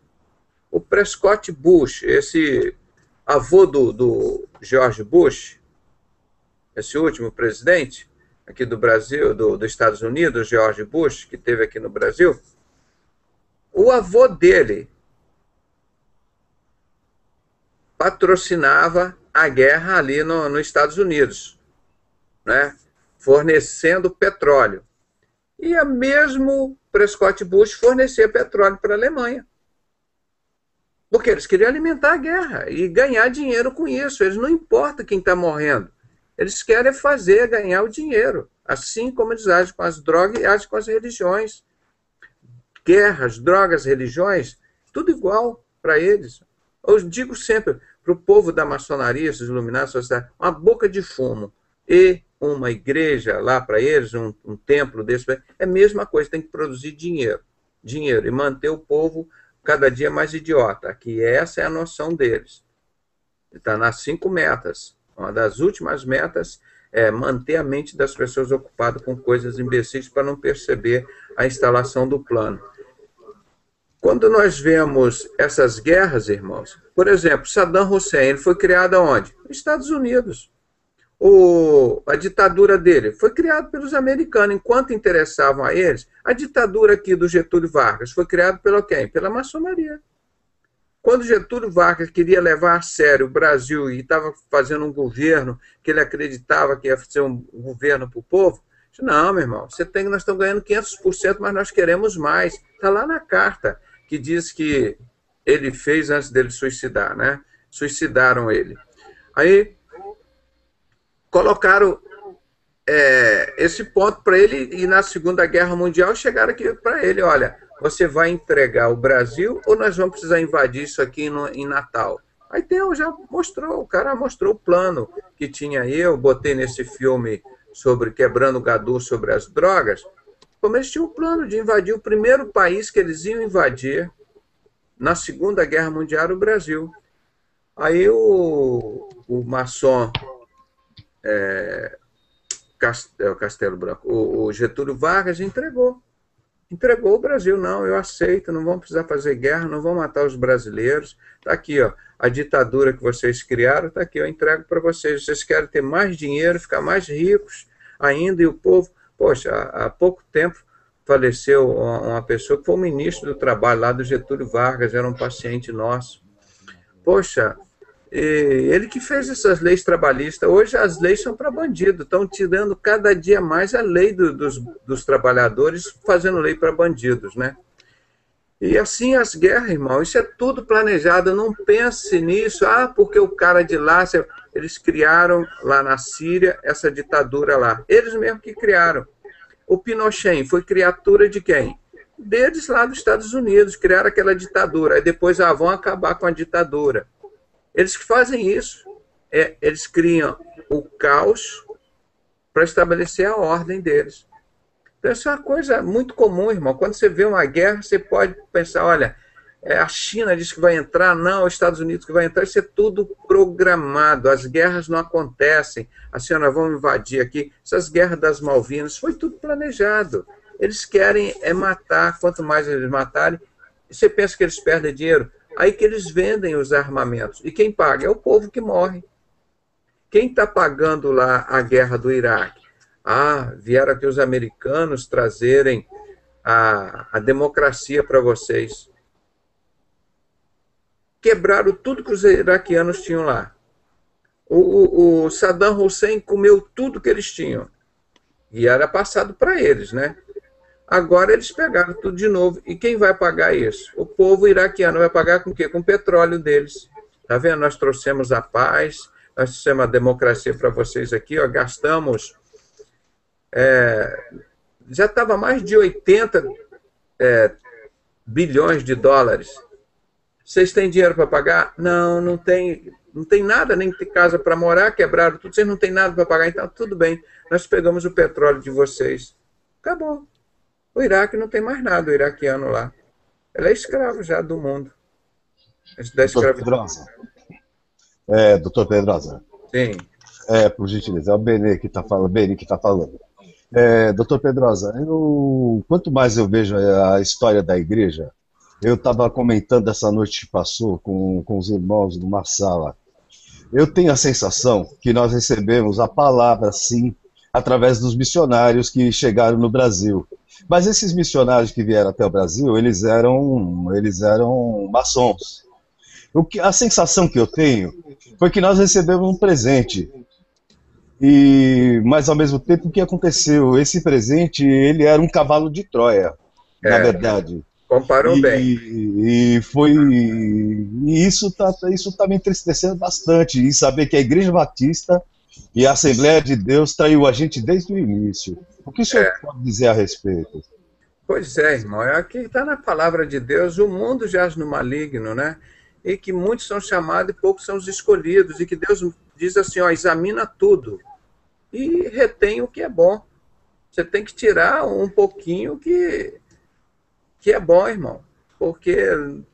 [SPEAKER 2] o Prescott Bush, esse avô do George Bush, esse último presidente aqui do Brasil, dos Estados Unidos, George Bush, que teve aqui no Brasil, o avô dele patrocinava a guerra ali nos Estados Unidos, né? Fornecendo petróleo. E a mesmo Prescott Bush fornecia petróleo para a Alemanha. Porque eles queriam alimentar a guerra e ganhar dinheiro com isso. Eles não importa quem está morrendo. Eles querem ganhar o dinheiro. Assim como eles agem com as drogas e agem com as religiões. Guerras, drogas, religiões, tudo igual para eles. Eu digo sempre para o povo da maçonaria, esses iluminados, uma boca de fumo e uma igreja lá para eles, um templo desse, é a mesma coisa, tem que produzir dinheiro e manter o povo cada dia mais idiota, que essa é a noção deles. Está nas 5 metas. Uma das últimas metas é manter a mente das pessoas ocupada com coisas imbecis para não perceber a instalação do plano. Quando nós vemos essas guerras, irmãos, por exemplo, Saddam Hussein, ele foi criado aonde? Nos Estados Unidos. A ditadura dele foi criada pelos americanos, enquanto interessavam a eles. A ditadura aqui do Getúlio Vargas foi criada pela quem? Pela maçonaria. Quando Getúlio Vargas queria levar a sério o Brasil e estava fazendo um governo que ele acreditava que ia ser um governo para o povo, disse, não, meu irmão, nós estamos ganhando 500%, mas nós queremos mais. Está lá na carta que diz que ele fez antes dele suicidar, né? Suicidaram ele. Aí colocaram esse ponto para ele, e na Segunda Guerra Mundial chegaram aqui para ele, olha, você vai entregar o Brasil ou nós vamos precisar invadir isso aqui em Natal? Aí já mostrou, o cara mostrou o plano que tinha eu, botei nesse filme sobre Quebrando o Gadu, sobre as drogas, como eles tinham um plano de invadir o primeiro país que eles iam invadir na Segunda Guerra Mundial, o Brasil. Aí o maçom Castelo Branco, o Getúlio Vargas entregou o Brasil. Não, eu aceito, não vamos precisar fazer guerra, não vão matar os brasileiros. Está aqui, ó, a ditadura que vocês criaram, está aqui, eu entrego para vocês. Vocês querem ter mais dinheiro, ficar mais ricos ainda, e o povo... Poxa, há pouco tempo faleceu uma pessoa que foi o ministro do Trabalho lá do Getúlio Vargas, era um paciente nosso. Poxa, ele que fez essas leis trabalhistas. Hoje as leis são para bandido, estão tirando cada dia mais a lei dos trabalhadores, fazendo lei para bandidos, né? E assim as guerras, irmão, isso é tudo planejado. Não pense nisso, porque o cara de lá, eles criaram lá na Síria essa ditadura lá. Eles mesmos que criaram. O Pinochet foi criatura de quem? Deles lá dos Estados Unidos, criaram aquela ditadura. Aí depois vão acabar com a ditadura. Eles que fazem isso. Eles criam o caos para estabelecer a ordem deles. Então, isso é uma coisa muito comum, irmão. Quando você vê uma guerra, você pode pensar, olha, a China diz que vai entrar, não, os Estados Unidos que vai entrar, isso é tudo programado. As guerras não acontecem. Assim, nós vamos invadir aqui. Essas guerras das Malvinas, foi tudo planejado. Eles querem matar, quanto mais eles matarem, você pensa que eles perdem dinheiro? Aí que eles vendem os armamentos. E quem paga? É o povo que morre. Quem está pagando lá a guerra do Iraque? Vieram aqui os americanos trazerem a democracia para vocês. Quebraram tudo que os iraquianos tinham lá. O Saddam Hussein comeu tudo que eles tinham. E era passado para eles, né? Agora eles pegaram tudo de novo. E quem vai pagar isso? O povo iraquiano vai pagar com o quê? Com o petróleo deles. Tá vendo? Nós trouxemos a paz, nós trouxemos a democracia para vocês aqui, ó, gastamos... já estava mais de 80 bilhões de dólares. Vocês têm dinheiro para pagar? Não, não tem nada, nem tem casa para morar, quebraram tudo, vocês não têm nada para pagar, então tudo bem, nós pegamos o petróleo de vocês. Acabou. O Iraque não tem mais nada, o iraquiano lá. Ele é escravo já do mundo. Da escravidão.
[SPEAKER 6] Doutor Pedrosa.
[SPEAKER 2] Sim.
[SPEAKER 6] Por gentileza, é o Beni que está falando. Doutor Pedrosa, quanto mais eu vejo a história da igreja, eu estava comentando essa noite que passou com os irmãos numa sala. Eu tenho a sensação que nós recebemos a palavra, sim, através dos missionários que chegaram no Brasil. Mas esses missionários que vieram até o Brasil, eles eram maçons. A sensação que eu tenho foi que nós recebemos um presente. Mas, ao mesmo tempo, o que aconteceu? Esse presente, ele era um cavalo de Troia, na verdade.
[SPEAKER 2] Comparou bem.
[SPEAKER 6] E isso tá me entristecendo bastante, em saber que a Igreja Batista e a Assembleia de Deus traiu a gente desde o início. O que o senhor pode dizer a respeito?
[SPEAKER 2] Pois é, irmão. Aqui está na palavra de Deus, o mundo jaz no maligno, né? E que muitos são chamados e poucos são os escolhidos. E que Deus diz assim, examina tudo e retém o que é bom. Você tem que tirar um pouquinho que é bom, irmão. Porque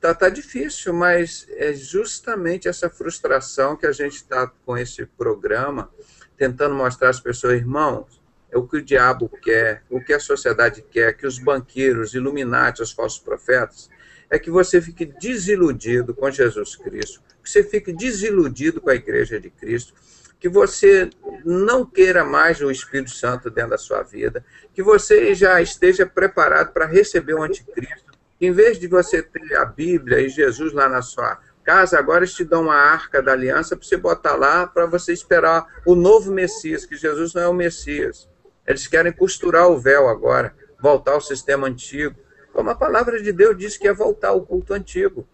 [SPEAKER 2] tá difícil, mas é justamente essa frustração que a gente está com esse programa, tentando mostrar às pessoas, irmãos, é o que o diabo quer, o que a sociedade quer, que os banqueiros, Illuminati, os falsos profetas, é que você fique desiludido com Jesus Cristo, que você fique desiludido com a Igreja de Cristo, que você não queira mais o Espírito Santo dentro da sua vida, que você já esteja preparado para receber o anticristo, que em vez de você ter a Bíblia e Jesus lá na sua casa, agora eles te dão uma arca da aliança para você botar lá, para você esperar o novo Messias, que Jesus não é o Messias. Eles querem costurar o véu agora, voltar ao sistema antigo, como a palavra de Deus diz que é voltar ao culto antigo.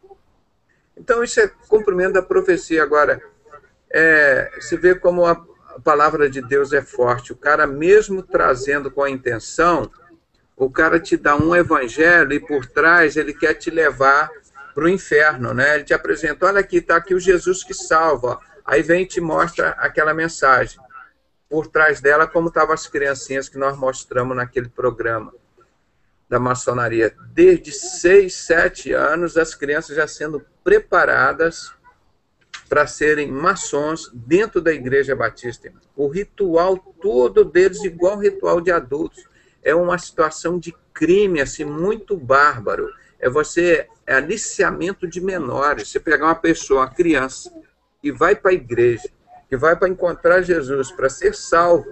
[SPEAKER 2] Então isso é cumprimento da profecia. Agora, se vê como a palavra de Deus é forte. O cara, mesmo trazendo com a intenção, o cara te dá um evangelho e por trás ele quer te levar para o inferno, né? Ele te apresenta, olha aqui, está aqui o Jesus que salva. Aí vem e te mostra aquela mensagem. Por trás dela, como estavam as criancinhas que nós mostramos naquele programa da maçonaria. Desde 6, 7 anos, as crianças já sendo preparadas para serem maçons dentro da Igreja Batista. O ritual todo deles igual ao ritual de adultos. É uma situação de crime assim, muito bárbaro. É aliciamento de menores. Você pegar uma pessoa, uma criança, que vai para a igreja, que vai para encontrar Jesus, para ser salvo,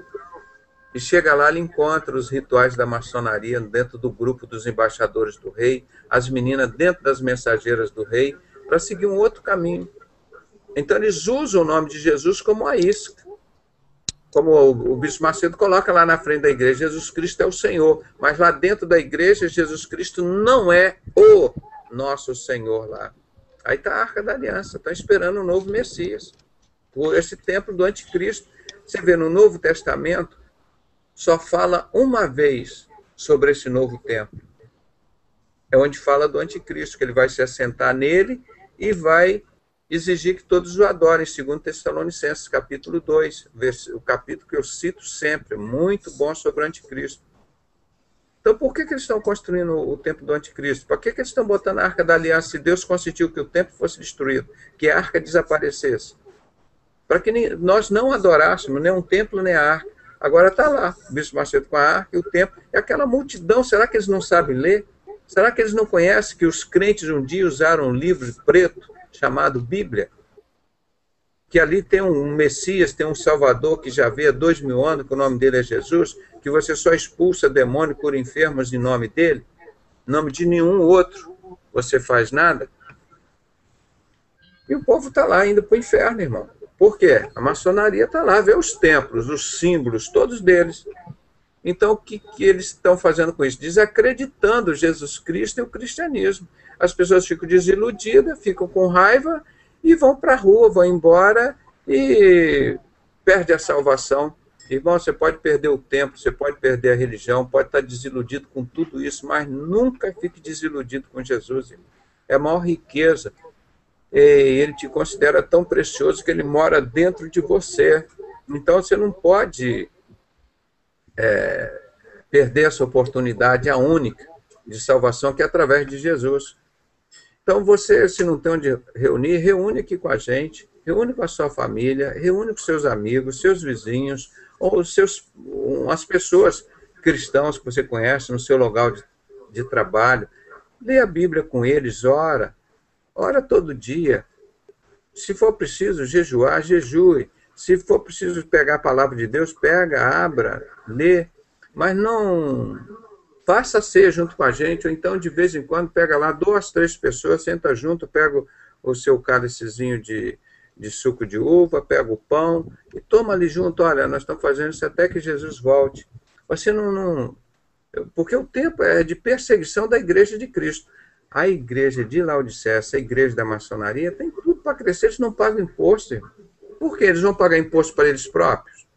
[SPEAKER 2] e chega lá, ele encontra os rituais da maçonaria dentro do grupo dos embaixadores do rei, as meninas dentro das mensageiras do rei, para seguir um outro caminho. Então eles usam o nome de Jesus como a isca. Como o Bispo Macedo coloca lá na frente da igreja, Jesus Cristo é o Senhor. Mas lá dentro da igreja, Jesus Cristo não é o nosso Senhor lá. Aí está a Arca da Aliança, estão esperando o novo Messias. Por esse templo do anticristo. Você vê no Novo Testamento, só fala uma vez sobre esse novo templo. É onde fala do anticristo, que ele vai se assentar nele e vai exigir que todos o adorem, segundo Tessalonicenses, capítulo 2, o capítulo que eu cito sempre, muito bom sobre o anticristo. Então, por que eles estão construindo o templo do anticristo? Por que eles estão botando a Arca da Aliança se Deus consentiu que o templo fosse destruído, que a arca desaparecesse? Para que nós não adorássemos nem um templo, nem a arca. Agora está lá, o Bispo Macedo com a arca e o templo. É aquela multidão, será que eles não sabem ler? Será que eles não conhecem que os crentes um dia usaram um livro preto chamado Bíblia? Que ali tem um Messias, tem um Salvador que já veio há 2000 anos, que o nome dele é Jesus, que você só expulsa demônio, cura enfermos em nome dele, em nome de nenhum outro você faz nada. E o povo está lá indo para o inferno, irmão. Por quê? A maçonaria está lá, vê os templos, os símbolos, todos deles. Então, o que eles estão fazendo com isso? Desacreditando Jesus Cristo e o cristianismo. As pessoas ficam desiludidas, ficam com raiva e vão para a rua, vão embora e perde a salvação. Irmão, você pode perder o templo, você pode perder a religião, pode estar desiludido com tudo isso, mas nunca fique desiludido com Jesus, irmão. É a maior riqueza. E ele te considera tão precioso que ele mora dentro de você. Então, você não pode perder essa oportunidade, a única, de salvação, que é através de Jesus. Então, você, se não tem onde reunir, reúne aqui com a gente, reúne com a sua família, reúne com seus amigos, seus vizinhos, ou as pessoas cristãs que você conhece no seu local de trabalho. Lê a Bíblia com eles, ora todo dia. Se for preciso jejuar, jejue. Se for preciso pegar a palavra de Deus, pega, abra, lê. Mas não faça ser junto com a gente, ou então de vez em quando pega lá 2, 3 pessoas, senta junto, pega o seu cálicezinho de suco de uva, pega o pão e toma ali junto. Olha, nós estamos fazendo isso até que Jesus volte. Você não... Porque o tempo é de perseguição da igreja de Cristo. A igreja de Laodiceia, essa igreja da maçonaria, tem tudo para crescer, eles não pagam imposto. Por quê? Eles vão pagar imposto para eles próprios?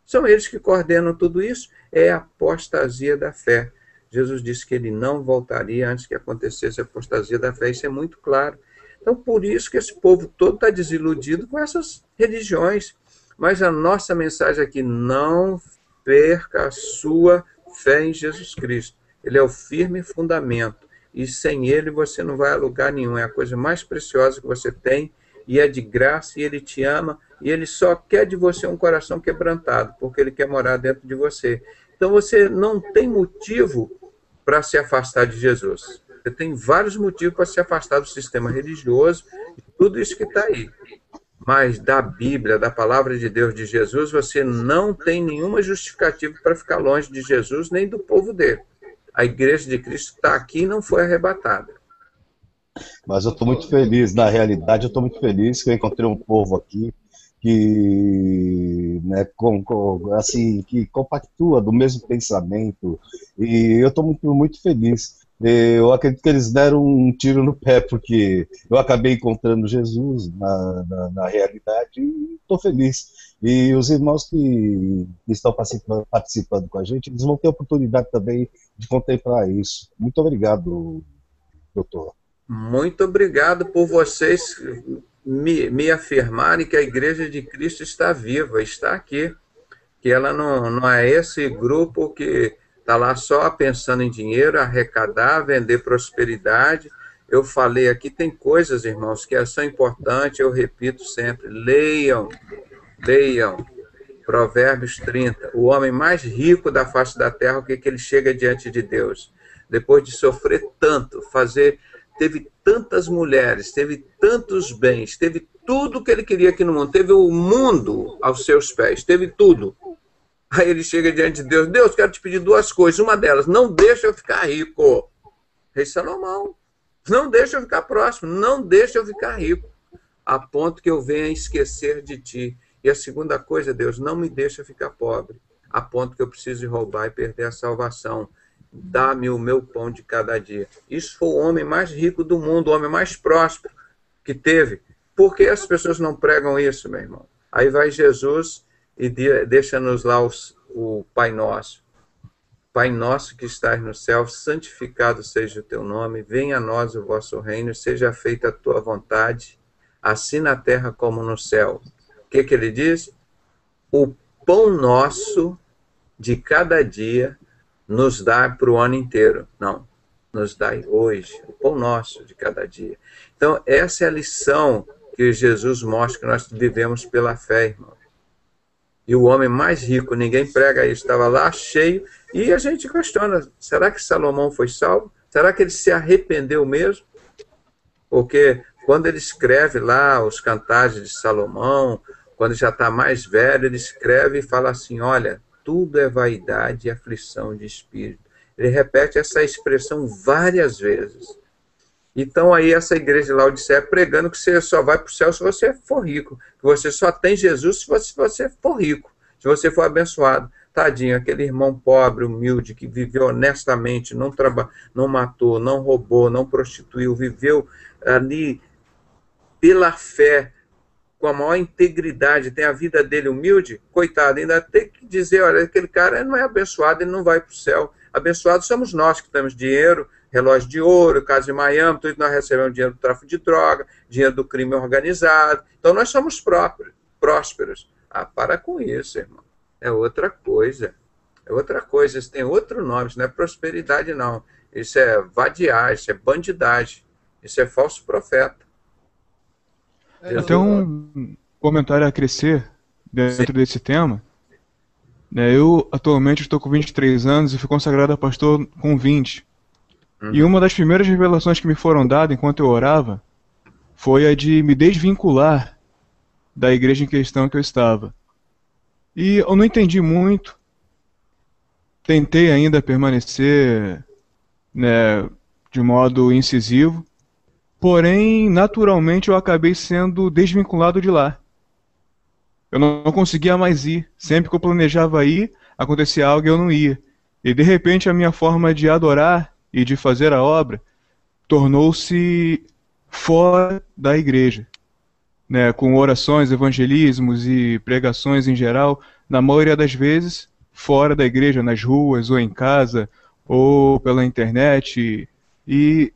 [SPEAKER 2] São eles que coordenam tudo isso. É a apostasia da fé. Jesus disse que ele não voltaria antes que acontecesse a apostasia da fé. Isso é muito claro. Então, por isso que esse povo todo está desiludido com essas religiões. Mas a nossa mensagem aqui, não perca a sua fé em Jesus Cristo. Ele é o firme fundamento. E sem ele você não vai a lugar nenhum. É a coisa mais preciosa que você tem. E é de graça, e ele te ama. E ele só quer de você um coração quebrantado, porque ele quer morar dentro de você. Então você não tem motivo para se afastar de Jesus. Você tem vários motivos para se afastar do sistema religioso, tudo isso que está aí. mas da Bíblia, da palavra de Deus, de Jesus, você não tem nenhuma justificativa para ficar longe de Jesus nem do povo dele. A igreja de Cristo está aqui e não foi arrebatada.
[SPEAKER 6] Mas eu estou muito feliz, na realidade eu estou muito feliz que eu encontrei um povo aqui que, né, assim, que compactua do mesmo pensamento, e eu estou muito, muito feliz. Eu acredito que eles deram um tiro no pé, porque eu acabei encontrando Jesus na realidade e estou feliz. E os irmãos que estão participando com a gente, eles vão ter oportunidade também de contemplar isso. Muito obrigado, doutor.
[SPEAKER 2] Muito obrigado por vocês me afirmarem que a Igreja de Cristo está viva, está aqui. Que ela não é esse grupo que está lá só pensando em dinheiro, arrecadar, vender prosperidade. Eu falei aqui, tem coisas, irmãos, que são importantes, eu repito sempre, leiam Provérbios 30, o homem mais rico da face da terra, o que ele chega diante de Deus? Depois de sofrer tanto, teve tantas mulheres, teve tantos bens, teve tudo que ele queria aqui no mundo, teve o mundo aos seus pés, teve tudo. Aí ele chega diante de Deus, Deus, quero te pedir duas coisas, uma delas, não deixa eu ficar rico. Rei Salomão, não deixa eu ficar próximo, não deixa eu ficar rico, a ponto que eu venha esquecer de ti. E a segunda coisa, Deus, não me deixa ficar pobre, a ponto que eu preciso roubar e perder a salvação. Dá-me o meu pão de cada dia. Isso foi o homem mais rico do mundo, o homem mais próspero que teve. Por que as pessoas não pregam isso, meu irmão? Aí vai Jesus e deixa-nos lá o Pai Nosso. Pai nosso que estás no céu, santificado seja o teu nome, venha a nós o vosso reino, seja feita a tua vontade, assim na terra como no céu. O que ele diz? O pão nosso de cada dia nos dá para o ano inteiro. Não, nos dai hoje, o pão nosso de cada dia. Então, essa é a lição que Jesus mostra que nós vivemos pela fé, irmão. E o homem mais rico, ninguém prega isso, estava lá cheio, e a gente questiona, será que Salomão foi salvo? Será que ele se arrependeu mesmo? Porque quando ele escreve lá os cantares de Salomão, quando já está mais velho, ele escreve e fala assim, olha, tudo é vaidade e aflição de espírito. Ele repete essa expressão várias vezes. Então aí essa igreja de Laodiceia pregando que você só vai para o céu se você for rico, que você só tem Jesus se você for rico, se você for abençoado. Tadinho, aquele irmão pobre, humilde, que viveu honestamente, não matou, não roubou, não prostituiu, viveu ali pela fé, com a maior integridade, tem a vida dele humilde, coitado, ainda tem que dizer, olha, aquele cara não é abençoado, ele não vai para o céu. Abençoados somos nós que temos dinheiro, relógio de ouro, casa de Miami, tudo nós recebemos dinheiro do tráfico de droga, dinheiro do crime organizado. Então nós somos prósperos. Ah, para com isso, irmão. É outra coisa. É outra coisa. Isso tem outro nome. Isso não é prosperidade, não. Isso é vadiagem, isso é bandidagem. Isso é falso profeta.
[SPEAKER 5] Eu tenho um comentário a crescer dentro desse tema. Eu atualmente estou com 23 anos e fui consagrado a pastor com 20. E uma das primeiras revelações que me foram dadas enquanto eu orava foi a de me desvincular da igreja em questão que eu estava. E eu não entendi muito. Tentei ainda permanecer, de modo incisivo. Porém, naturalmente eu acabei sendo desvinculado de lá. Eu não conseguia mais ir. Sempre que eu planejava ir, acontecia algo e eu não ia. E de repente a minha forma de adorar e de fazer a obra tornou-se fora da igreja, com orações, evangelismos e pregações em geral, na maioria das vezes fora da igreja, nas ruas ou em casa ou pela internet. E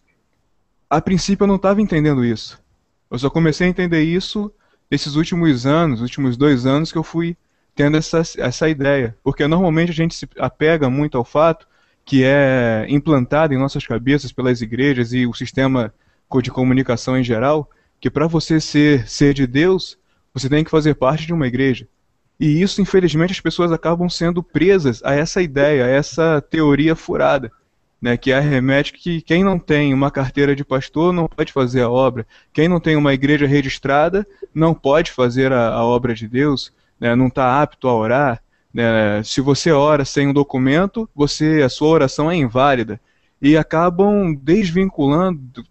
[SPEAKER 5] a princípio eu não estava entendendo isso. Eu só comecei a entender isso nesses últimos anos, últimos 2 anos que eu fui tendo essa ideia. Porque normalmente a gente se apega muito ao fato que é implantado em nossas cabeças pelas igrejas e o sistema de comunicação em geral, que para você ser de Deus, você tem que fazer parte de uma igreja. E isso, infelizmente, as pessoas acabam sendo presas a essa ideia, a essa teoria furada. né, que arremete que quem não tem uma carteira de pastor não pode fazer a obra, quem não tem uma igreja registrada não pode fazer a obra de Deus, né, não está apto a orar, né, se você ora sem um documento, a sua oração é inválida, e acabam desvinculando,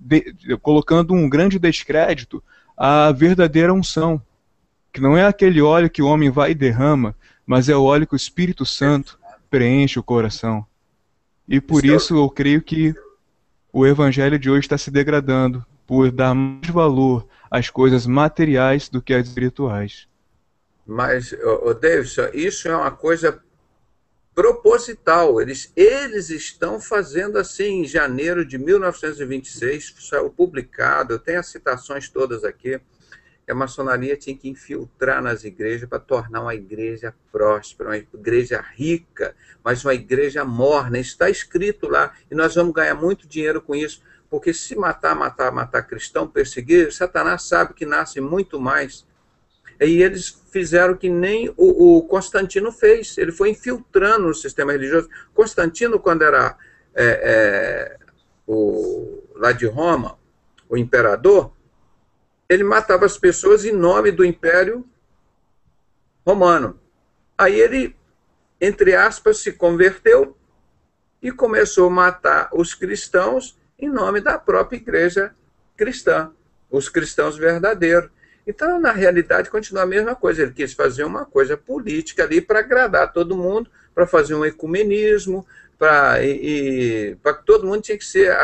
[SPEAKER 5] colocando um grande descrédito à verdadeira unção, que não é aquele óleo que o homem vai e derrama, mas é o óleo que o Espírito Santo preenche o coração. E por isso eu creio que o evangelho de hoje está se degradando, por dar mais valor às coisas materiais do que às espirituais.
[SPEAKER 2] Mas, Davidson, isso é uma coisa proposital. Eles estão fazendo assim em janeiro de 1926, saiu publicado, eu tenho as citações todas aqui. A maçonaria tinha que infiltrar nas igrejas para tornar uma igreja próspera, uma igreja rica, mas uma igreja morna. Isso está escrito lá, e nós vamos ganhar muito dinheiro com isso, porque se matar cristão, perseguir, Satanás sabe que nasce muito mais. E eles fizeram que nem o Constantino fez, ele foi infiltrando no sistema religioso. Constantino, quando era lá de Roma, o imperador, ele matava as pessoas em nome do Império Romano. Aí ele, entre aspas, se converteu e começou a matar os cristãos em nome da própria igreja cristã, os cristãos verdadeiros. Então, na realidade, continua a mesma coisa. Ele quis fazer uma coisa política ali para agradar todo mundo, para fazer um ecumenismo, para que todo mundo tinha que ser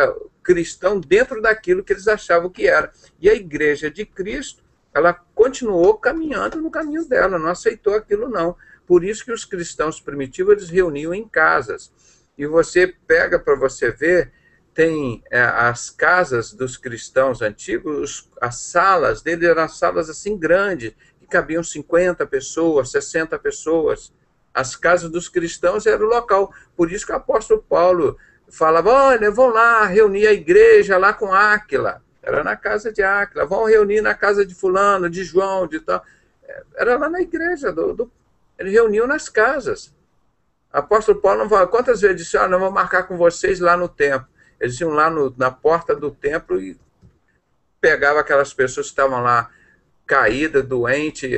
[SPEAKER 2] cristão dentro daquilo que eles achavam que era. E a Igreja de Cristo, ela continuou caminhando no caminho dela, não aceitou aquilo não. Por isso que os cristãos primitivos, eles reuniam em casas. E você pega para você ver, tem as casas dos cristãos antigos, as salas deles eram salas assim grandes, que cabiam 50 pessoas, 60 pessoas. As casas dos cristãos era o local. Por isso que o apóstolo Paulo falava, olha, vão lá reunir a igreja lá com Áquila. Era na casa de Áquila. Vão reunir na casa de fulano, de João, de tal. Era lá na igreja. Eles reuniam nas casas. O apóstolo Paulo não falava, quantas vezes disse, não vou marcar com vocês lá no templo. Eles iam lá na porta do templo e pegavam aquelas pessoas que estavam lá caídas, doentes,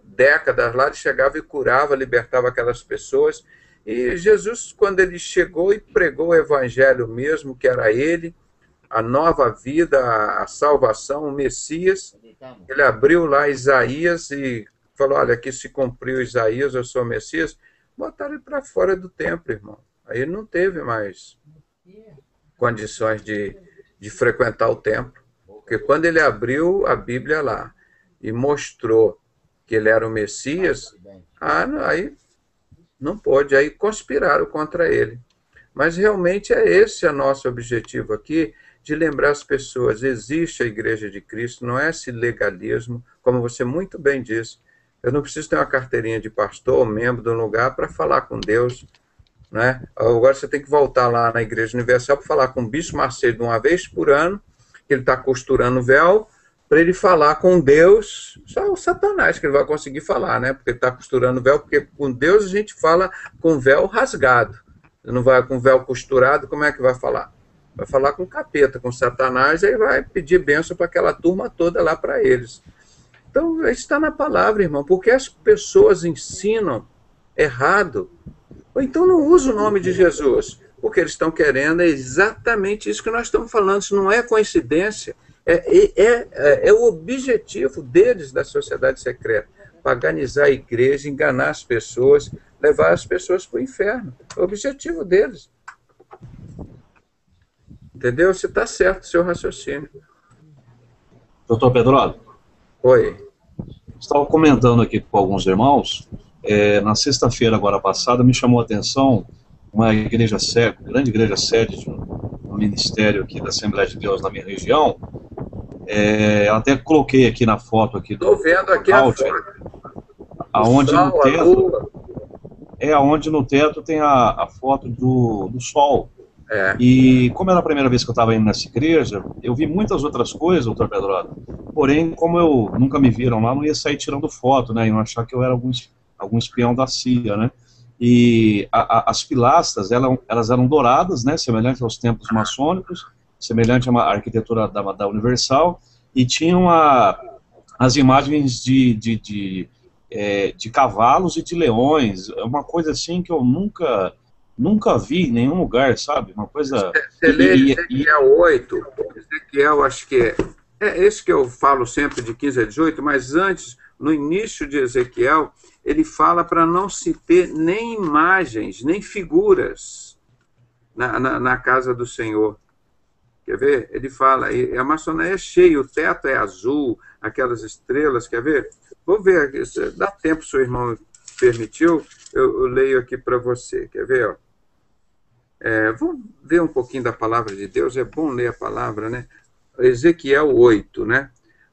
[SPEAKER 2] décadas lá, ele chegava e curava, libertava aquelas pessoas. E Jesus, quando ele chegou e pregou o evangelho mesmo, que era ele, a nova vida, a salvação, o Messias, ele abriu lá Isaías e falou, olha, aqui se cumpriu Isaías, eu sou o Messias, botaram ele para fora do templo, irmão. Aí ele não teve mais condições de frequentar o templo, porque quando ele abriu a Bíblia lá e mostrou que ele era o Messias, aí não pôde, aí conspiraram contra ele. Mas realmente é esse o nosso objetivo aqui, de lembrar as pessoas, existe a Igreja de Cristo, não é esse legalismo, como você muito bem disse, eu não preciso ter uma carteirinha de pastor ou membro de um lugar para falar com Deus, né? Agora você tem que voltar lá na Igreja Universal para falar com o Bispo Macedo uma vez por ano, que ele está costurando o véu, para ele falar com Deus, só o Satanás que ele vai conseguir falar, né? Porque ele está costurando o véu, porque com Deus a gente fala com véu rasgado. Não vai com véu costurado, como é que vai falar? Vai falar com capeta, com Satanás, aí vai pedir bênção para aquela turma toda lá para eles. Então, isso está na palavra, irmão, porque as pessoas ensinam errado, ou então não usa o nome de Jesus, porque eles estão querendo, é exatamente isso que nós estamos falando, isso não é coincidência, é o objetivo deles, da sociedade secreta, paganizar a igreja, enganar as pessoas, levar as pessoas para o inferno, é o objetivo deles. Entendeu? Você está certo, seu raciocínio.
[SPEAKER 3] Doutor Pedro,
[SPEAKER 2] Oi.
[SPEAKER 3] Estava comentando aqui com alguns irmãos, na sexta-feira agora passada me chamou a atenção uma igreja sede, grande igreja sede de um ministério aqui da Assembleia de Deus na minha região. Até coloquei aqui na foto aqui do.
[SPEAKER 2] Estou vendo aqui a foto.
[SPEAKER 3] Aonde no teto, aonde no teto tem a foto do sol. E como era a primeira vez que eu estava indo nessa igreja, eu vi muitas outras coisas, doutor Pedro. Porém, como eu nunca me viram lá, não ia sair tirando foto, né? E não achar que eu era algum espião da CIA, né? E as pilastras, elas eram douradas, né, semelhante aos templos maçônicos, semelhante à arquitetura da Universal, e tinham as imagens de cavalos e de leões. É uma coisa assim que eu nunca vi em nenhum lugar, sabe? Uma coisa...
[SPEAKER 2] Você lê Ezequiel 8, Ezequiel, acho que é esse que eu falo sempre de 15 a 18, mas antes, no início de Ezequiel, ele fala para não se ter nem imagens, nem figuras na casa do Senhor. Quer ver? Ele fala, e a maçonaria é cheia, o teto é azul, aquelas estrelas, quer ver? Vou ver, dá tempo, seu irmão me permitiu, eu leio aqui para você, quer ver? Ó? Vamos ver um pouquinho da palavra de Deus, é bom ler a palavra, né? Ezequiel 8, né?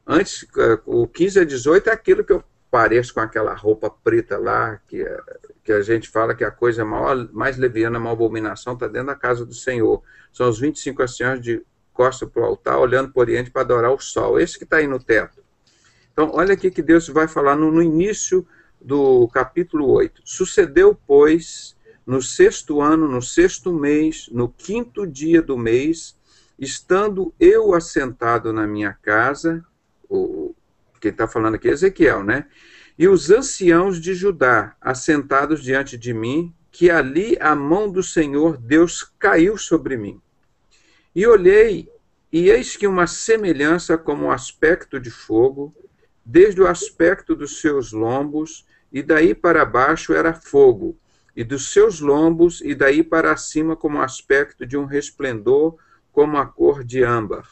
[SPEAKER 2] Antes, o 15 a 18 é aquilo que eu pareço com aquela roupa preta lá, que a gente fala que a coisa mais leviana, uma abominação, está dentro da casa do Senhor. São os 25 anciãos de costa para o altar, olhando para o oriente para adorar o sol. Esse que está aí no teto. Então, olha aqui que Deus vai falar no início do capítulo 8. Sucedeu, pois, no 6º ano, no 6º mês, no 5º dia do mês, estando eu assentado na minha casa, quem está falando aqui é Ezequiel, né? E os anciãos de Judá, assentados diante de mim, que ali a mão do Senhor Deus caiu sobre mim. E olhei, e eis que uma semelhança como o aspecto de fogo, desde o aspecto dos seus lombos, e daí para baixo era fogo, e dos seus lombos, e daí para cima como o aspecto de um resplendor, como a cor de âmbar.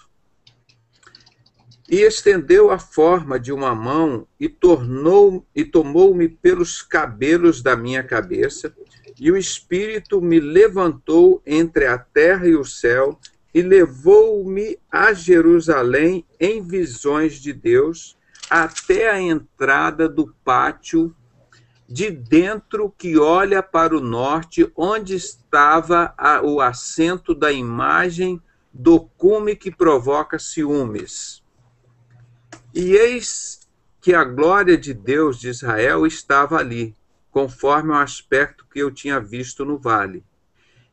[SPEAKER 2] E estendeu a forma de uma mão e tomou-me pelos cabelos da minha cabeça, e o Espírito me levantou entre a terra e o céu, e levou-me a Jerusalém em visões de Deus, até a entrada do pátio de dentro que olha para o norte, onde estava o assento da imagem do cume que provoca ciúmes. E eis que a glória de Deus de Israel estava ali, conforme o aspecto que eu tinha visto no vale.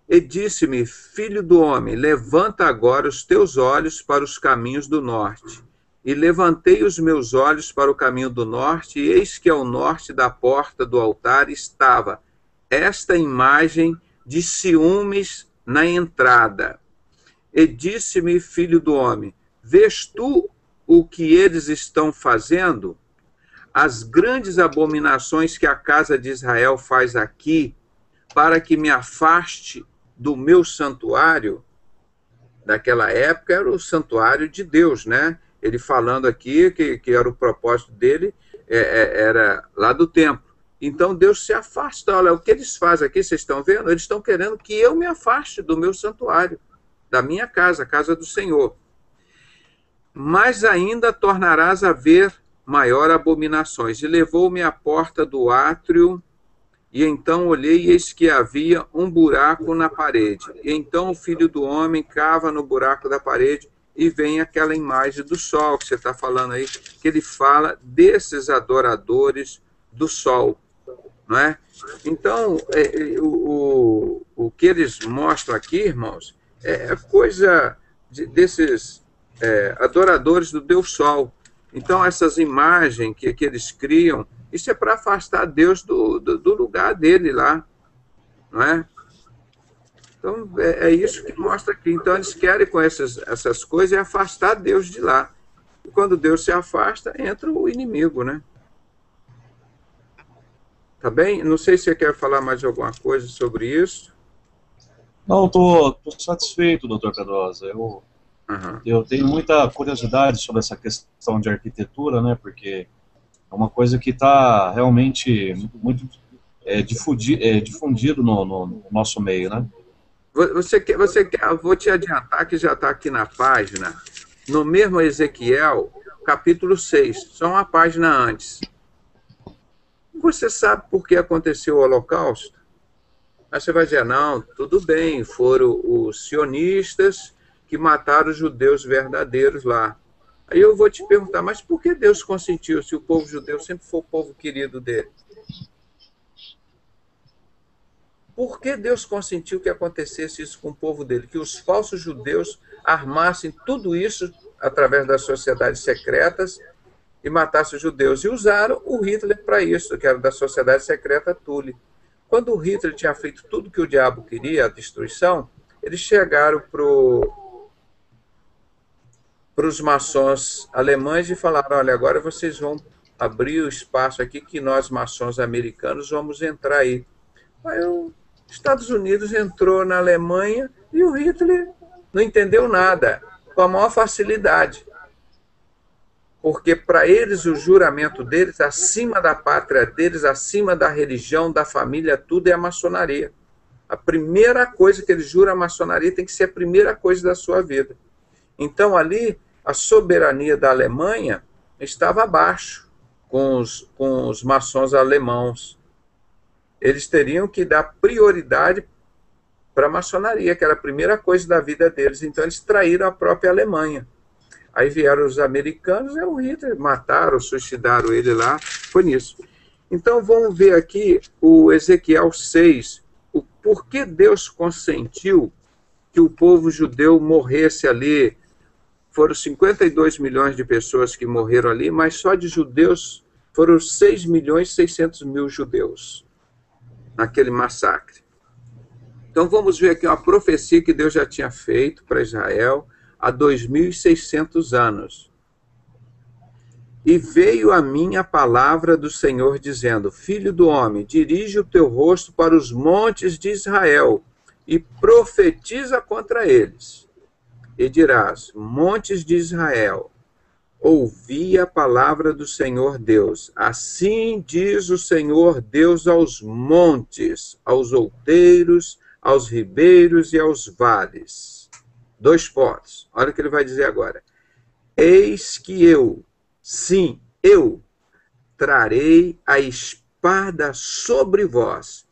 [SPEAKER 2] E disse-me, filho do homem, levanta agora os teus olhos para os caminhos do norte. E levantei os meus olhos para o caminho do norte, e eis que ao norte da porta do altar estava esta imagem de ciúmes na entrada. E disse-me, filho do homem, vês tu o que eles estão fazendo? As grandes abominações que a casa de Israel faz aqui, para que me afaste do meu santuário. Daquela época era o santuário de Deus, né? Ele falando aqui que era o propósito dele, era lá do templo. Então Deus se afasta. Olha, o que eles fazem aqui, vocês estão vendo? Eles estão querendo que eu me afaste do meu santuário, da minha casa, a casa do Senhor. Mas ainda tornarás a ver maior abominações. E levou-me à porta do átrio, e então olhei, e eis que havia um buraco na parede. E então o filho do homem cava no buraco da parede, e vem aquela imagem do sol, que você está falando aí, que ele fala desses adoradores do sol, não é? Então, o que eles mostram aqui, irmãos, é coisa desses adoradores do Deus Sol. Então, essas imagens que eles criam, isso é para afastar Deus do lugar dele lá, não é? Então, é isso que mostra aqui. Então, eles querem com essas coisas afastar Deus de lá. E quando Deus se afasta, entra o inimigo, né? Tá bem? Não sei se você quer falar mais alguma coisa sobre isso.
[SPEAKER 3] Não, estou satisfeito, doutor Pedrosa. Eu tenho muita curiosidade sobre essa questão de arquitetura, né? Porque é uma coisa que está realmente muito difundido no nosso meio, né?
[SPEAKER 2] Você quer, vou te adiantar que já está aqui na página, no mesmo Ezequiel, capítulo 6, só uma página antes. Você sabe por que aconteceu o Holocausto? Aí você vai dizer, não, tudo bem, foram os sionistas que mataram os judeus verdadeiros lá. Aí eu vou te perguntar, mas por que Deus consentiu, se o povo judeu sempre foi o povo querido dele? por que Deus consentiu que acontecesse isso com o povo dele? Que os falsos judeus armassem tudo isso através das sociedades secretas e matassem os judeus. E usaram o Hitler para isso, que era da sociedade secreta Thule. Quando o Hitler tinha feito tudo que o diabo queria, a destruição, eles chegaram para os maçons alemães e falaram: olha, agora vocês vão abrir o espaço aqui que nós, maçons americanos, vamos entrar aí. Aí os Estados Unidos entrou na Alemanha e o Hitler não entendeu nada, com a maior facilidade. Porque para eles o juramento deles, acima da pátria deles, acima da religião, da família, tudo é a maçonaria. A primeira coisa que eles juram a maçonaria tem que ser a primeira coisa da sua vida. Então ali a soberania da Alemanha estava abaixo com os maçons alemãos. Eles teriam que dar prioridade para a maçonaria, que era a primeira coisa da vida deles. Então eles traíram a própria Alemanha. Aí vieram os americanos e o Hitler mataram, suicidaram ele lá, foi nisso. Então vamos ver aqui o Ezequiel 6, o porquê Deus consentiu que o povo judeu morresse ali. Foram 52 milhões de pessoas que morreram ali, mas só de judeus foram 6.600.000 judeus naquele massacre. Então vamos ver aqui uma profecia que Deus já tinha feito para Israel há 2.600 anos. E veio a mim a palavra do Senhor dizendo: Filho do homem, dirige o teu rosto para os montes de Israel e profetiza contra eles. E dirás: montes de Israel, ouvi a palavra do Senhor Deus. Assim diz o Senhor Deus aos montes, aos outeiros, aos ribeiros e aos vales. 2 pontos. Olha o que ele vai dizer agora. Eis que eu, sim, eu, trarei a espada sobre vós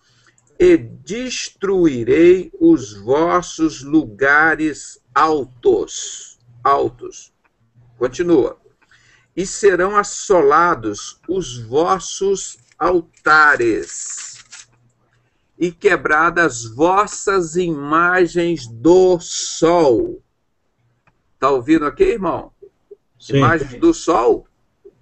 [SPEAKER 2] e destruirei os vossos lugares altos. Altos. Continua. E serão assolados os vossos altares e quebradas vossas imagens do sol. Está ouvindo aqui, irmão?
[SPEAKER 3] Sim.
[SPEAKER 2] Imagens do sol?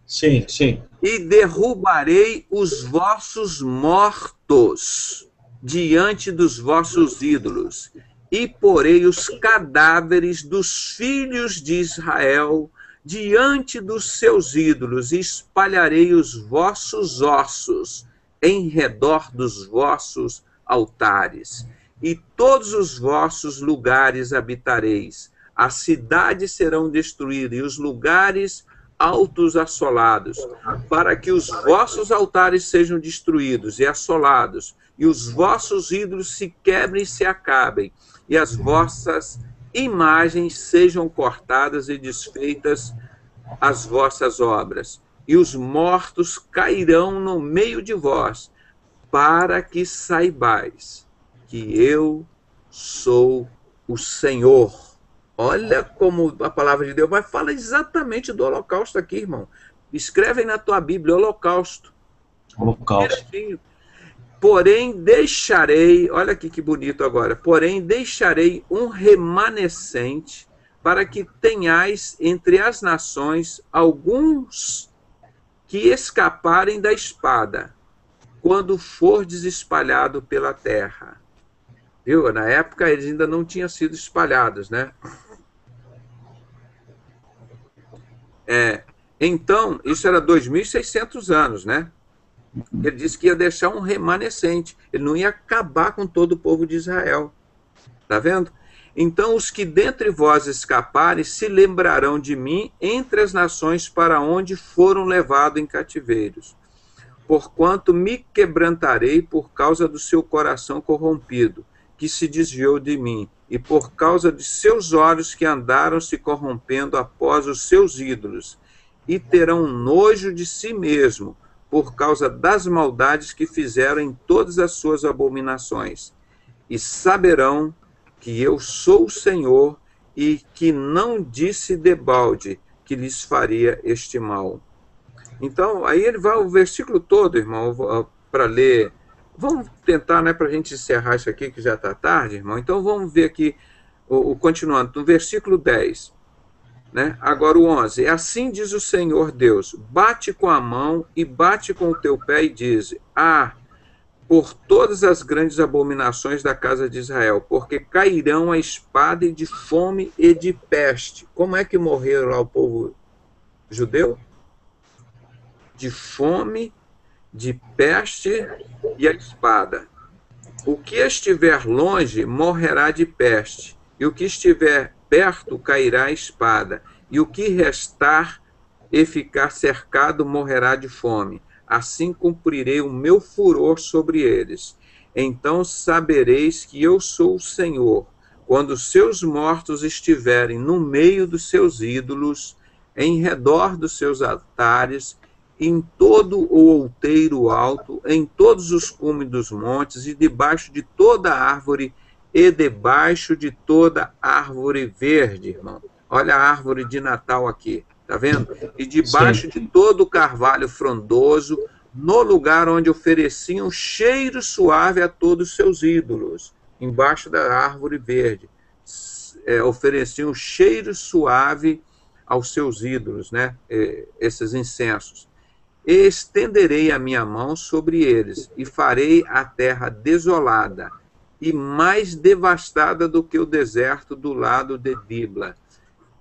[SPEAKER 3] Sim, sim.
[SPEAKER 2] E derrubarei os vossos mortos diante dos vossos ídolos, e porei os cadáveres dos filhos de Israel diante dos seus ídolos, e espalharei os vossos ossos em redor dos vossos altares, e todos os vossos lugares habitareis. As cidades serão destruídas, e os lugares altos assolados, para que os vossos altares sejam destruídos e assolados, e os vossos ídolos se quebrem e se acabem, e as vossas imagens sejam cortadas e desfeitas as vossas obras, e os mortos cairão no meio de vós, para que saibais que eu sou o Senhor. Olha como a palavra de Deus vai falar exatamente do holocausto aqui, irmão. Escreve aí na tua Bíblia, holocausto.
[SPEAKER 3] Holocausto.
[SPEAKER 2] Porém deixarei, olha aqui que bonito agora, porém deixarei um remanescente para que tenhais entre as nações alguns que escaparem da espada, quando fordes espalhado pela terra. Viu? Na época eles ainda não tinham sido espalhados, né? Então, isso era 2.600 anos, né? Ele disse que ia deixar um remanescente. Ele não ia acabar com todo o povo de Israel. Tá vendo? Então, os que dentre vós escaparem se lembrarão de mim entre as nações para onde foram levados em cativeiros. Porquanto me quebrantarei por causa do seu coração corrompido, que se desviou de mim, e por causa de seus olhos que andaram se corrompendo após os seus ídolos, e terão nojo de si mesmo, por causa das maldades que fizeram em todas as suas abominações. E saberão que eu sou o Senhor, e que não disse debalde que lhes faria este mal. Então, aí ele vai o versículo todo, irmão, para ler Vamos tentar, né, para a gente encerrar isso aqui, que já está tarde, irmão. Então vamos ver aqui, continuando, no versículo 10. Né? Agora o 11. Assim diz o Senhor Deus: bate com a mão e bate com o teu pé e diz: por todas as grandes abominações da casa de Israel, porque cairão a espada e de fome e de peste. Como é que morreram lá o povo judeu? De fome, de peste e a espada. O que estiver longe morrerá de peste, e o que estiver perto cairá a espada, e o que restar e ficar cercado morrerá de fome. Assim cumprirei o meu furor sobre eles. Então sabereis que eu sou o Senhor, quando os seus mortos estiverem no meio dos seus ídolos, em redor dos seus altares, em todo o outeiro alto, em todos os cumes dos montes, e debaixo de toda árvore, e debaixo de toda árvore verde, irmão. Olha a árvore de Natal aqui, tá vendo? E debaixo de todo o carvalho frondoso, no lugar onde ofereciam cheiro suave a todos os seus ídolos, embaixo da árvore verde, ofereciam cheiro suave aos seus ídolos, né? Esses incensos. Estenderei a minha mão sobre eles e farei a terra desolada e mais devastada do que o deserto do lado de Dibla,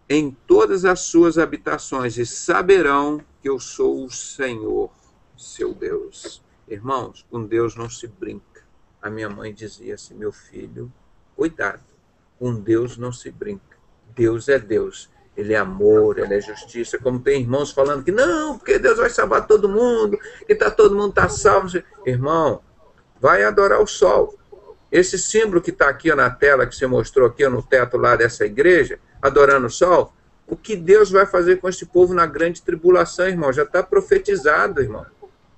[SPEAKER 2] em todas as suas habitações, e saberão que eu sou o Senhor, seu Deus. Irmãos, com Deus não se brinca. A minha mãe dizia assim: meu filho, cuidado, com Deus não se brinca. Deus é Deus. Ele é amor, ele é justiça. Como tem irmãos falando que não, porque Deus vai salvar todo mundo, que todo mundo está salvo. Irmão, vai adorar o sol. Esse símbolo que está aqui na tela, que você mostrou aqui no teto lá dessa igreja, adorando o sol, o que Deus vai fazer com esse povo na grande tribulação, irmão? Já está profetizado, irmão.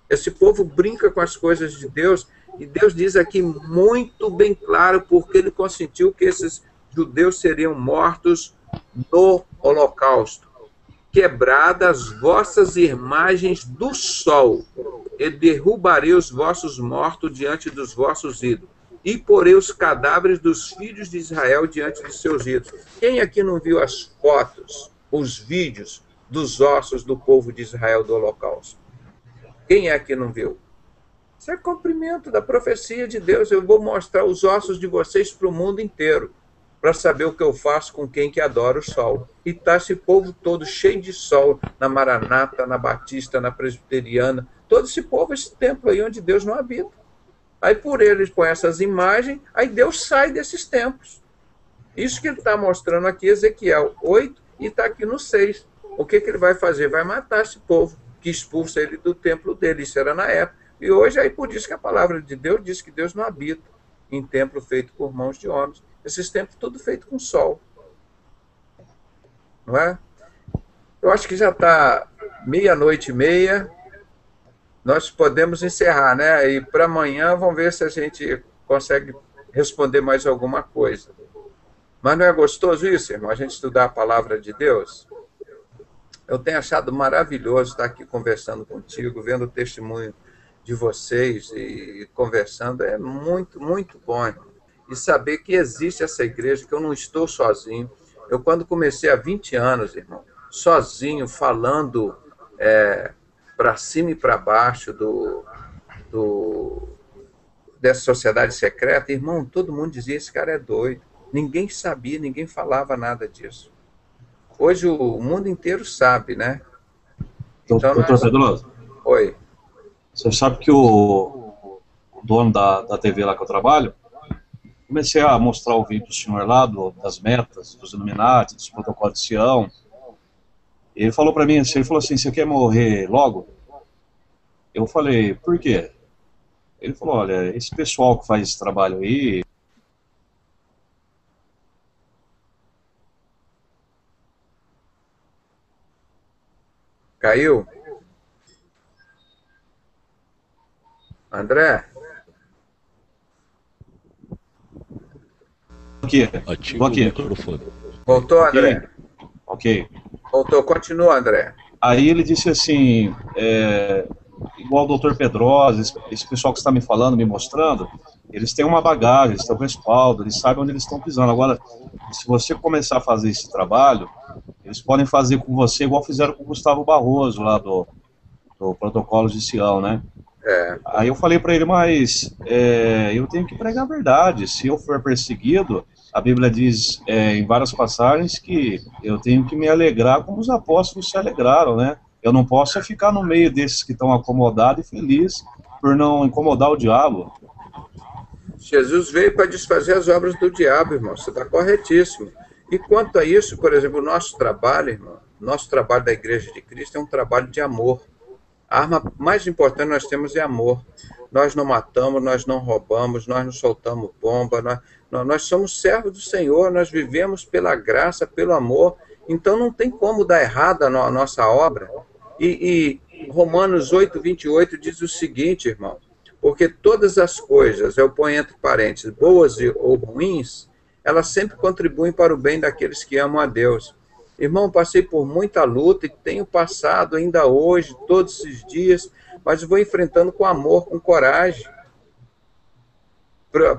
[SPEAKER 2] Esse povo brinca com as coisas de Deus, e Deus diz aqui muito bem claro porque ele consentiu que esses judeus seriam mortos no holocausto. Quebradas as vossas imagens do sol, e derrubarei os vossos mortos diante dos vossos ídolos, e porei os cadáveres dos filhos de Israel diante dos seus ídolos. Quem aqui não viu as fotos, os vídeos dos ossos do povo de Israel do holocausto? Quem é que não viu? Isso é cumprimento da profecia de Deus. Eu vou mostrar os ossos de vocês para o mundo inteiro, para saber o que eu faço com quem que adora o sol. E está esse povo todo cheio de sol, na Maranata, na Batista, na Presbiteriana, todo esse povo, esse templo aí onde Deus não habita. Aí por eles põem essas imagens, aí Deus sai desses templos. Isso que ele está mostrando aqui, Ezequiel 8, e está aqui no 6. O que ele vai fazer? Vai matar esse povo que expulsa ele do templo dele. Isso era na época. E hoje, aí por isso que a palavra de Deus diz que Deus não habita em templo feito por mãos de homens. Esses templos tudo feito com sol. Não é? Eu acho que já está 00:30. Nós podemos encerrar, né? E para amanhã vamos ver se a gente consegue responder mais alguma coisa. Mas não é gostoso isso, irmão? A gente estudar a palavra de Deus? Eu tenho achado maravilhoso estar aqui conversando contigo, vendo o testemunho de vocês e conversando. É muito, muito bom, irmão. E saber que existe essa igreja, que eu não estou sozinho. Eu, quando comecei há 20 anos, irmão, sozinho, falando para cima e para baixo dessa sociedade secreta, irmão, todo mundo dizia: esse cara é doido. Ninguém sabia, ninguém falava nada disso. Hoje o mundo inteiro sabe, né?
[SPEAKER 3] Então, doutor Pedroso?
[SPEAKER 2] Oi.
[SPEAKER 3] Você sabe que o dono da TV lá que eu trabalho, comecei a mostrar o vídeo do senhor lá, das metas, dos Illuminati, dos protocolos de Sião. Ele falou para mim, ele falou assim: você quer morrer logo? Eu falei: por quê? Ele falou: olha, esse pessoal que faz esse trabalho aí...
[SPEAKER 2] Caiu? André?
[SPEAKER 3] Aqui.
[SPEAKER 7] Ativa o microfone.
[SPEAKER 2] Voltou, André?
[SPEAKER 3] Ok.
[SPEAKER 2] Voltou, continua, André.
[SPEAKER 3] Aí ele disse assim, igual o doutor Pedrosa, esse pessoal que está me falando, me mostrando, eles têm uma bagagem, eles têm um respaldo, eles sabem onde eles estão pisando. Agora, se você começar a fazer esse trabalho, eles podem fazer com você igual fizeram com o Gustavo Barroso, lá do Protocolo de Sião, né? Aí eu falei para ele, mas eu tenho que pregar a verdade. Se eu for perseguido, a Bíblia diz em várias passagens que eu tenho que me alegrar como os apóstolos se alegraram, né? Eu não posso ficar no meio desses que estão acomodados e felizes por não incomodar o diabo.
[SPEAKER 2] Jesus veio para desfazer as obras do diabo, irmão. Você está corretíssimo. E quanto a isso, por exemplo, o nosso trabalho, irmão, nosso trabalho da Igreja de Cristo é um trabalho de amor. A arma mais importante que nós temos é amor. Nós não matamos, nós não roubamos, nós não soltamos bomba, nós somos servos do Senhor, nós vivemos pela graça, pelo amor. Então não tem como dar errado a nossa obra. E Romanos 8:28 diz o seguinte, irmão, porque todas as coisas, eu ponho entre parênteses, boas ou ruins, elas sempre contribuem para o bem daqueles que amam a Deus. Irmão, passei por muita luta e tenho passado ainda hoje, todos esses dias, mas vou enfrentando com amor, com coragem,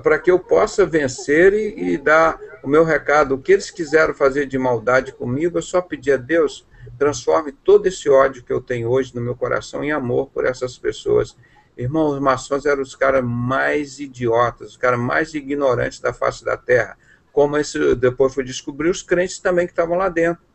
[SPEAKER 2] para que eu possa vencer e dar o meu recado. O que eles quiseram fazer de maldade comigo, eu só pedi a Deus, transforme todo esse ódio que eu tenho hoje no meu coração em amor por essas pessoas. Irmão, os maçons eram os caras mais idiotas, os caras mais ignorantes da face da terra. Como depois foi descobrir os crentes também que estavam lá dentro.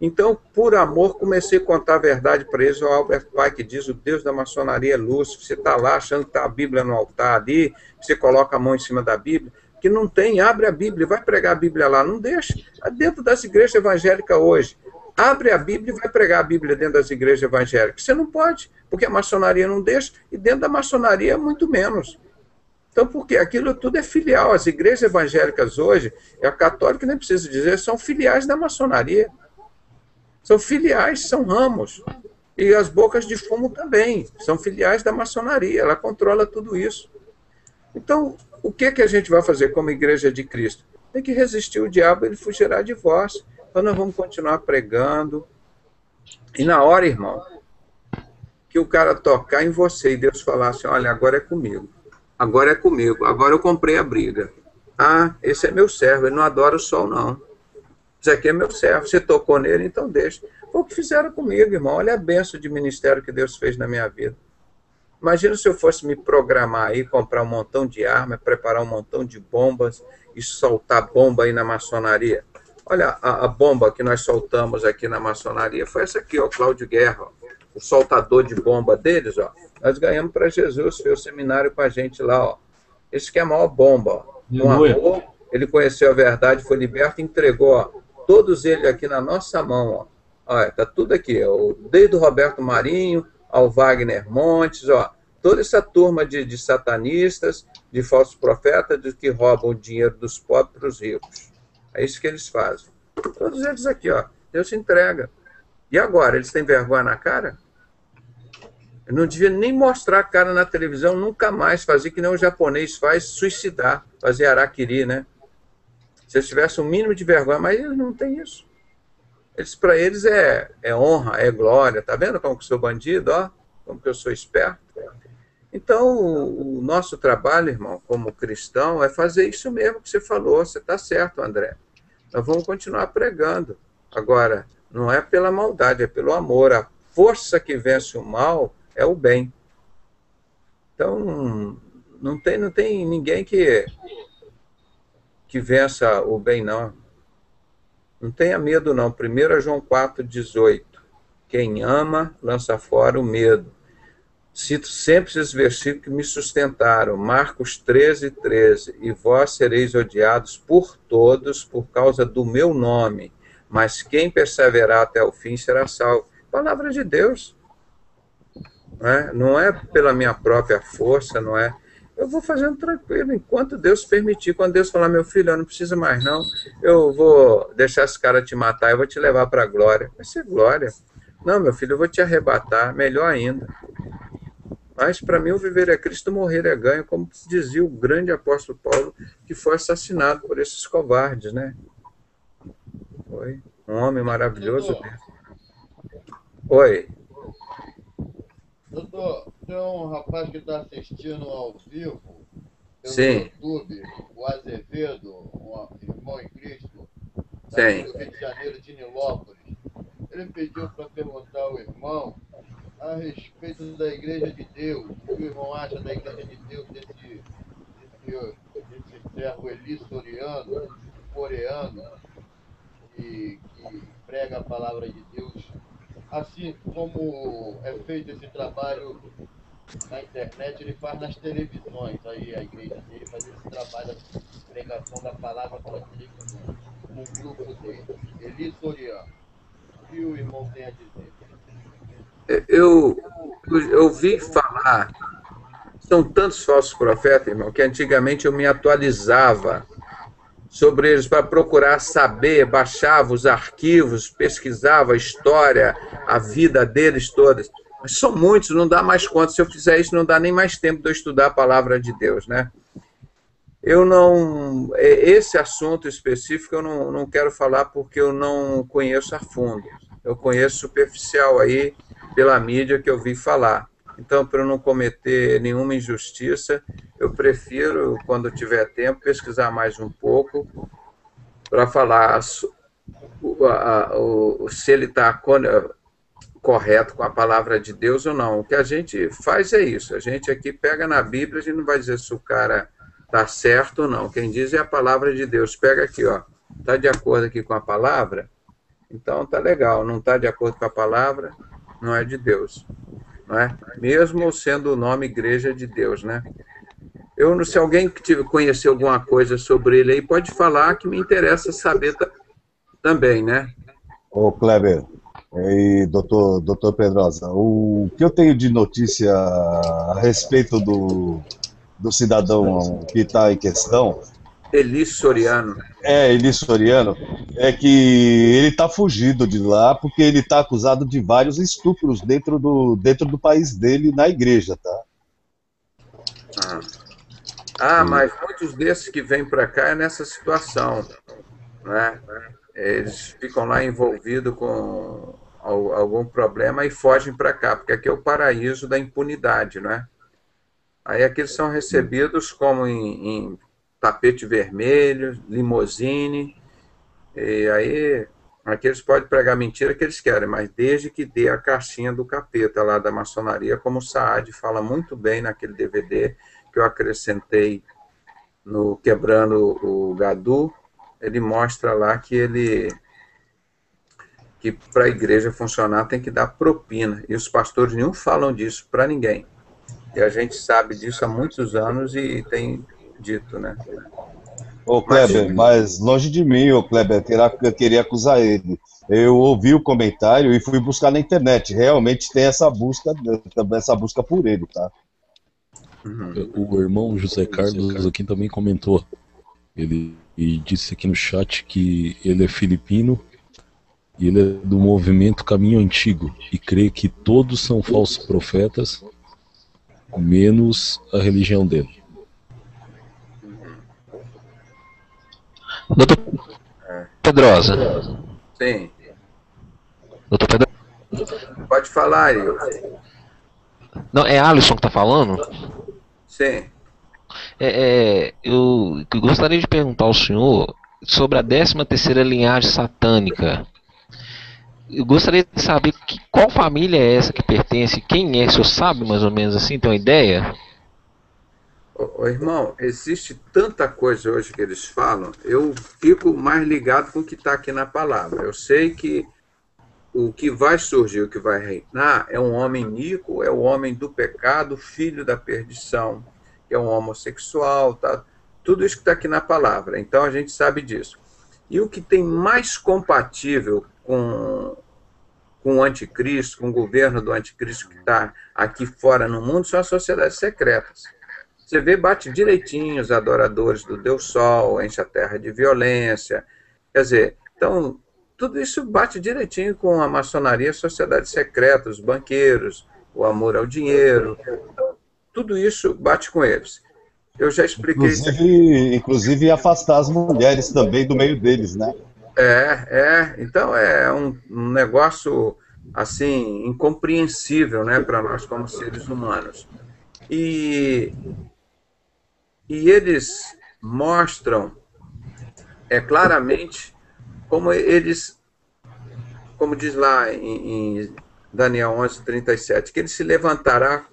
[SPEAKER 2] Então, por amor, comecei a contar a verdade para eles. O Albert Pike diz, o Deus da maçonaria é luz. Você está lá achando que está a Bíblia no altar ali, você coloca a mão em cima da Bíblia, que não tem, abre a Bíblia, vai pregar a Bíblia lá, não deixa. Dentro das igrejas evangélicas hoje, abre a Bíblia e vai pregar a Bíblia dentro das igrejas evangélicas. Você não pode, porque a maçonaria não deixa, e dentro da maçonaria muito menos. Então, porque aquilo tudo é filial. As igrejas evangélicas hoje, a católica nem precisa dizer, são filiais da maçonaria. São filiais, são ramos. E as bocas de fumo também, são filiais da maçonaria, ela controla tudo isso. Então, o que a gente vai fazer como Igreja de Cristo? Tem que resistir o diabo, ele fugirá de vós. Então, nós vamos continuar pregando. E na hora, irmão, que o cara tocar em você e Deus falar assim, olha, agora é comigo. Agora é comigo, agora eu comprei a briga. Ah, esse é meu servo, ele não adora o sol, não. Isso aqui é meu servo, você tocou nele, então deixa. Foi o que fizeram comigo, irmão. Olha a bênção de ministério que Deus fez na minha vida. Imagina se eu fosse me programar aí, comprar um montão de armas, preparar um montão de bombas e soltar bomba aí na maçonaria. Olha, a bomba que nós soltamos aqui na maçonaria foi essa aqui, ó, Cláudio Guerra, ó, o soltador de bomba deles, ó. Nós ganhamos para Jesus, fez o seminário com a gente lá, ó. Esse que é a maior bomba, ó. Com amor, ele conheceu a verdade, foi liberto e entregou, ó, todos eles aqui na nossa mão, ó. Olha, tá tudo aqui, ó, desde o Roberto Marinho ao Wagner Montes, ó, toda essa turma de satanistas, de falsos profetas, de que roubam o dinheiro dos pobres para os ricos. É isso que eles fazem. Todos eles aqui, ó, Deus se entrega. E agora, eles têm vergonha na cara? Eu não devia nem mostrar a cara na televisão, nunca mais fazer que nem o japonês faz, suicidar, fazer harakiri, né? Se eles tivessem um mínimo de vergonha, mas eles não têm isso. Para eles é honra, é glória. Tá vendo como que eu sou bandido, ó? Como que eu sou esperto? Então, o nosso trabalho, irmão, como cristão, é fazer isso mesmo que você falou. Você está certo, André. Nós vamos continuar pregando. Agora, não é pela maldade, é pelo amor. A força que vence o mal é o bem. Então, não tem ninguém que vença o bem, não. Não tenha medo, não. 1 João 4,18. Quem ama, lança fora o medo. Cito sempre esses versículos que me sustentaram. Marcos 13:13. E vós sereis odiados por todos por causa do meu nome, mas quem perseverar até o fim será salvo. Palavra de Deus. Não é pela minha própria força, não é. Eu vou fazendo tranquilo, enquanto Deus permitir. Quando Deus falar, meu filho, eu não precisa mais não, eu vou deixar esse cara te matar, eu vou te levar para a glória. Vai ser glória. Não, meu filho, eu vou te arrebatar, melhor ainda. Mas para mim o viver é Cristo, morrer é ganho, como dizia o grande apóstolo Paulo, que foi assassinado por esses covardes, né? Foi um homem maravilhoso. Oi.
[SPEAKER 4] Doutor, tem um rapaz que está assistindo ao vivo pelo
[SPEAKER 2] Sim.
[SPEAKER 4] YouTube, o Azevedo, um irmão em Cristo,
[SPEAKER 2] Sim.
[SPEAKER 4] do Rio de Janeiro, de Nilópolis. Ele pediu para perguntar ao irmão a respeito da Igreja de Deus. O que o irmão acha da Igreja de Deus, desse servo Eli Soriano, coreano, que prega a palavra de Deus, assim como é feito esse trabalho na internet, ele faz nas televisões, aí a igreja dele faz esse trabalho de pregação da palavra para televisão, com o grupo dele, Eli Soriano. O que o irmão tem a dizer?
[SPEAKER 2] Eu ouvi falar, são tantos falsos profetas, irmão, que antigamente eu me atualizava sobre eles para procurar saber, baixava os arquivos, pesquisava a história, a vida deles todas. Mas são muitos, não dá mais conta. Se eu fizer isso, não dá nem mais tempo de eu estudar a palavra de Deus, né? Esse assunto específico eu não quero falar porque eu não conheço a fundo. Eu conheço superficial aí pela mídia que eu vi falar. Então, para eu não cometer nenhuma injustiça, eu prefiro, quando tiver tempo, pesquisar mais um pouco para falar se ele está correto com a palavra de Deus ou não. O que a gente faz é isso. A gente aqui pega na Bíblia, a gente não vai dizer se o cara está certo ou não. Quem diz é a palavra de Deus. Pega aqui, ó. Está de acordo aqui com a palavra? Então tá legal. Não está de acordo com a palavra, não é de Deus. Não é? Mesmo sendo o nome Igreja de Deus, né? Se alguém conhecer alguma coisa sobre ele aí, pode falar, que me interessa saber também, né?
[SPEAKER 6] Ô, Kleber e doutor Pedrosa, o que eu tenho de notícia a respeito do cidadão que está em questão...
[SPEAKER 2] Eli Soriano.
[SPEAKER 6] Eli Soriano, é que ele está fugido de lá porque ele está acusado de vários estupros dentro do país dele, na igreja, tá?
[SPEAKER 2] Mas muitos desses que vêm para cá é nessa situação, né? Eles ficam lá envolvidos com algum problema e fogem para cá, porque aqui é o paraíso da impunidade, né? Aí aqueles são recebidos como em tapete vermelho, limousine, e aí aqueles podem pregar mentira que eles querem, mas desde que dê a caixinha do capeta lá da maçonaria, como o Saad fala muito bem naquele DVD que eu acrescentei no Quebrando o Gadu, ele mostra lá que para a igreja funcionar tem que dar propina, e os pastores nenhum falam disso para ninguém, e a gente sabe disso há muitos anos e tem dito, né?
[SPEAKER 6] Ô Kleber, mas longe de mim, ô Kleber, eu queria acusar ele. Eu ouvi o comentário e fui buscar na internet. Realmente tem essa busca por ele, tá?
[SPEAKER 7] O irmão José Carlos aqui também comentou. Ele disse aqui no chat que ele é filipino e ele é do movimento Caminho Antigo e crê que todos são falsos profetas, menos a religião dele.
[SPEAKER 8] Doutor Pedrosa.
[SPEAKER 2] Sim.
[SPEAKER 8] Doutor Pedrosa.
[SPEAKER 2] Pode falar, eu.
[SPEAKER 8] Não, é Alisson que está falando?
[SPEAKER 2] Sim.
[SPEAKER 8] Eu gostaria de perguntar ao senhor sobre a 13ª linhagem satânica. Eu gostaria de saber qual família é essa que pertence, quem é, o senhor sabe mais ou menos assim, tem uma ideia?
[SPEAKER 2] Irmão, existe tanta coisa hoje que eles falam, eu fico mais ligado com o que está aqui na palavra. Eu sei que o que vai surgir, o que vai reinar, é um homem iníquo, é o homem do pecado, filho da perdição, que é um homossexual, tá? Tudo isso que está aqui na palavra, então a gente sabe disso. E o que tem mais compatível com o anticristo, com o governo do anticristo que está aqui fora no mundo, são as sociedades secretas. Você vê, bate direitinho os adoradores do Deus Sol, enche a terra de violência. Quer dizer, então, tudo isso bate direitinho com a maçonaria, a sociedade secreta, os banqueiros, o amor ao dinheiro. Tudo isso bate com eles. Eu já expliquei...
[SPEAKER 6] Inclusive afastar as mulheres também do meio deles, né?
[SPEAKER 2] Então é um negócio assim, incompreensível, né, para nós como seres humanos. E eles mostram claramente como eles, como diz lá em Daniel 11:37, que ele se levantará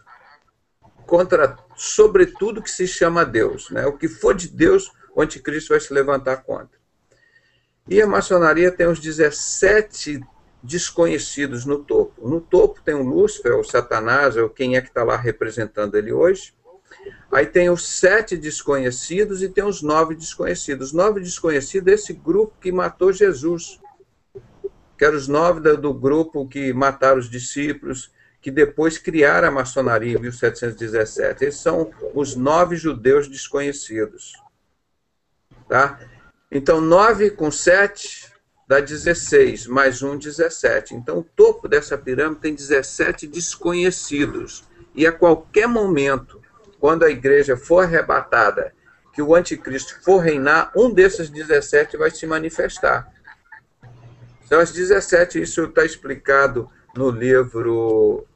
[SPEAKER 2] contra, sobretudo, que se chama Deus, né? O que for de Deus, o anticristo vai se levantar contra. E a maçonaria tem os 17 desconhecidos no topo. No topo tem o Lúcifer, o Satanás, ou quem é que está lá representando ele hoje. Aí tem os 7 desconhecidos e tem os 9 desconhecidos. Os 9 desconhecidos é esse grupo que matou Jesus, que eram os 9 do grupo que mataram os discípulos, que depois criaram a maçonaria em 1717. Esses são os 9 judeus desconhecidos. Tá? Então, 9 com 7 dá 16, mais 1, 17. Então, o topo dessa pirâmide tem 17 desconhecidos. E a qualquer momento, quando a igreja for arrebatada, que o anticristo for reinar, um desses 17 vai se manifestar. Então, as 17, isso está explicado no livro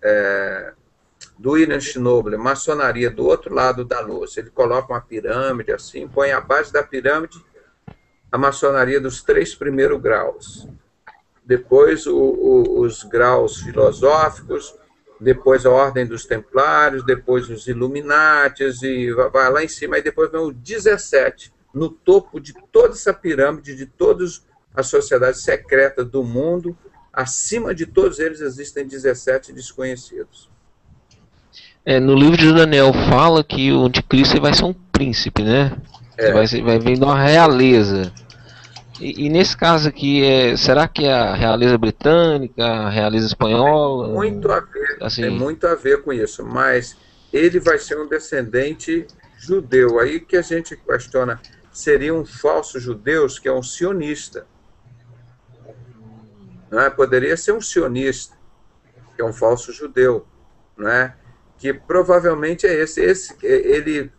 [SPEAKER 2] do William Schnoebelen, Maçonaria do Outro Lado da Luz. Ele coloca uma pirâmide assim, põe a base da pirâmide a maçonaria dos 3 primeiros graus. Depois os graus filosóficos, depois a Ordem dos Templários, depois os Illuminatis, e vai lá em cima, e depois vem o 17, no topo de toda essa pirâmide, de todas as sociedades secretas do mundo. Acima de todos eles existem 17 desconhecidos.
[SPEAKER 8] No livro de Daniel fala que o anticristo vai ser um príncipe, né? Vai vir de uma realeza. E nesse caso aqui, será que é a realeza britânica, a realeza espanhola?
[SPEAKER 2] Muito a ver,
[SPEAKER 8] assim...
[SPEAKER 2] Tem muito a ver com isso, mas ele vai ser um descendente judeu. Aí que a gente questiona, seria um falso judeu, que é um sionista. Não é? Poderia ser um sionista, que é um falso judeu, não é? Que provavelmente é esse. Ele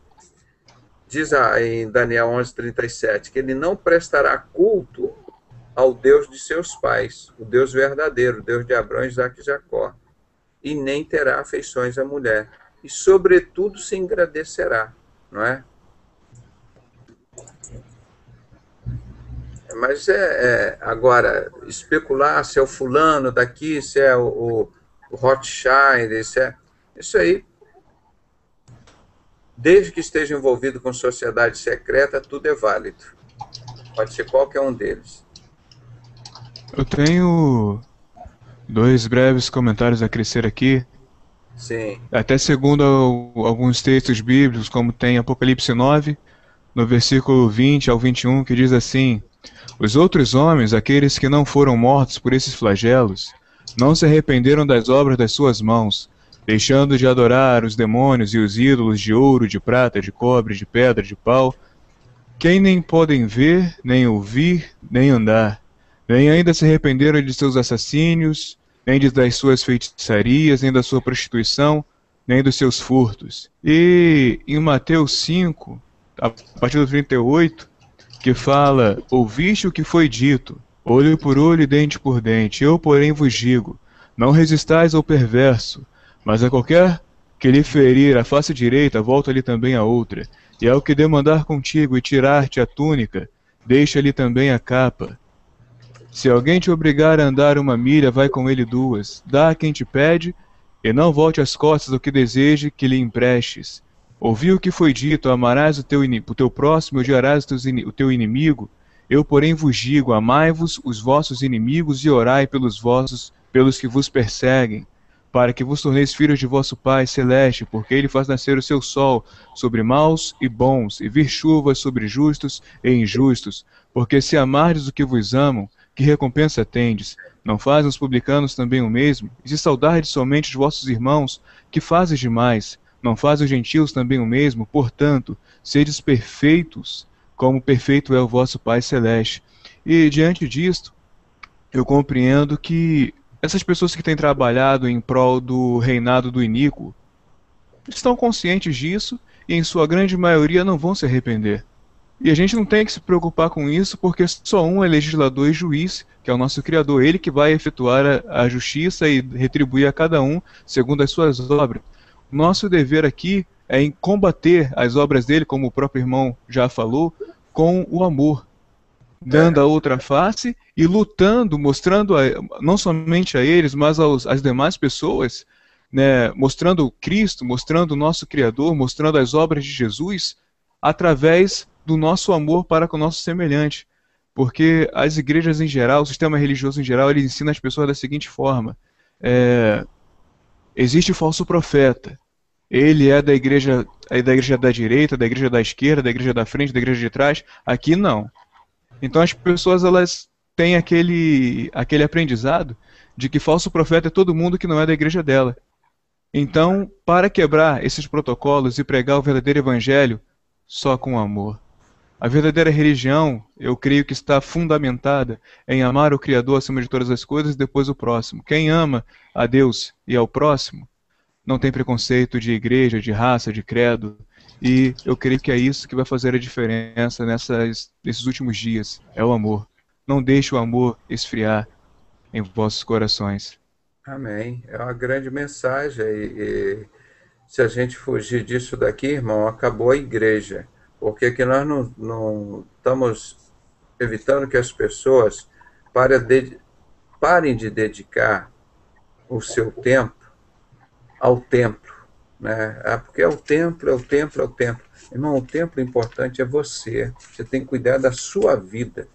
[SPEAKER 2] diz em Daniel 11:37 que ele não prestará culto ao Deus de seus pais, o Deus verdadeiro, o Deus de Abraão, Isaque e Jacó, e nem terá afeições à mulher, e sobretudo se engrandecerá, não é? Mas agora, especular se é o fulano daqui, se é o Rothschild, isso aí, desde que esteja envolvido com sociedade secreta, tudo é válido. Pode ser qualquer um deles.
[SPEAKER 5] Eu tenho 2 breves comentários a acrescer aqui.
[SPEAKER 2] Sim.
[SPEAKER 5] Até segundo alguns textos bíblicos, como tem Apocalipse 9, no versículo 20 ao 21, que diz assim: os outros homens, aqueles que não foram mortos por esses flagelos, não se arrependeram das obras das suas mãos, deixando de adorar os demônios e os ídolos de ouro, de prata, de cobre, de pedra, de pau, quem nem podem ver, nem ouvir, nem andar, nem ainda se arrependeram de seus assassínios, nem das suas feitiçarias, nem da sua prostituição, nem dos seus furtos. E em Mateus 5, a partir do 38, que fala: ouviste o que foi dito, olho por olho e dente por dente, eu porém vos digo, não resistais ao perverso, mas a qualquer que lhe ferir a face direita, volta-lhe também a outra, e ao que demandar contigo e tirar-te a túnica, deixa-lhe também a capa. Se alguém te obrigar a andar 1 milha, vai com ele 2, dá a quem te pede, e não volte as costas ao que deseje que lhe emprestes. Ouvi o que foi dito, amarás o teu próximo e odiarás o teu inimigo. Eu, porém, vos digo, amai-vos os vossos inimigos e orai pelos que vos perseguem, para que vos torneis filhos de vosso Pai Celeste, porque Ele faz nascer o seu sol sobre maus e bons, e vir chuvas sobre justos e injustos. Porque se amardes o que vos amam, que recompensa tendes? Não fazem os publicanos também o mesmo? E se saudardes somente os vossos irmãos, que fazes demais? Não fazem os gentios também o mesmo? Portanto, sedes perfeitos, como perfeito é o vosso Pai Celeste. E diante disto, eu compreendo que essas pessoas que têm trabalhado em prol do reinado do iníquo estão conscientes disso e, em sua grande maioria, não vão se arrepender. E a gente não tem que se preocupar com isso, porque só um é legislador e juiz, que é o nosso Criador, ele que vai efetuar a justiça e retribuir a cada um segundo as suas obras. Nosso dever aqui é em combater as obras dele, como o próprio irmão já falou, com o amor, dando a outra face e lutando, mostrando não somente a eles, mas às demais pessoas, né, mostrando Cristo, mostrando o nosso Criador, mostrando as obras de Jesus, através do nosso amor para com o nosso semelhante. Porque as igrejas em geral, o sistema religioso em geral, ele ensina as pessoas da seguinte forma: existe o falso profeta, ele é da igreja da direita, da igreja da esquerda, da igreja da frente, da igreja de trás. Aqui não. Então as pessoas, elas têm aquele aprendizado de que falso profeta é todo mundo que não é da igreja dela. Então, para quebrar esses protocolos e pregar o verdadeiro evangelho só com amor. A verdadeira religião, eu creio que está fundamentada em amar o Criador acima de todas as coisas e depois o próximo. Quem ama a Deus e ao próximo não tem preconceito de igreja, de raça, de credo. E eu creio que é isso que vai fazer a diferença nesses últimos dias. É o amor. Não deixe o amor esfriar em vossos corações.
[SPEAKER 2] Amém. É uma grande mensagem. E se a gente fugir disso daqui, irmão, acabou a igreja. Porque aqui nós não estamos evitando que as pessoas parem de dedicar o seu tempo ao templo, né? Porque é o templo, é o templo, é o templo. Irmão, o templo importante é você. Você tem que cuidar da sua vida.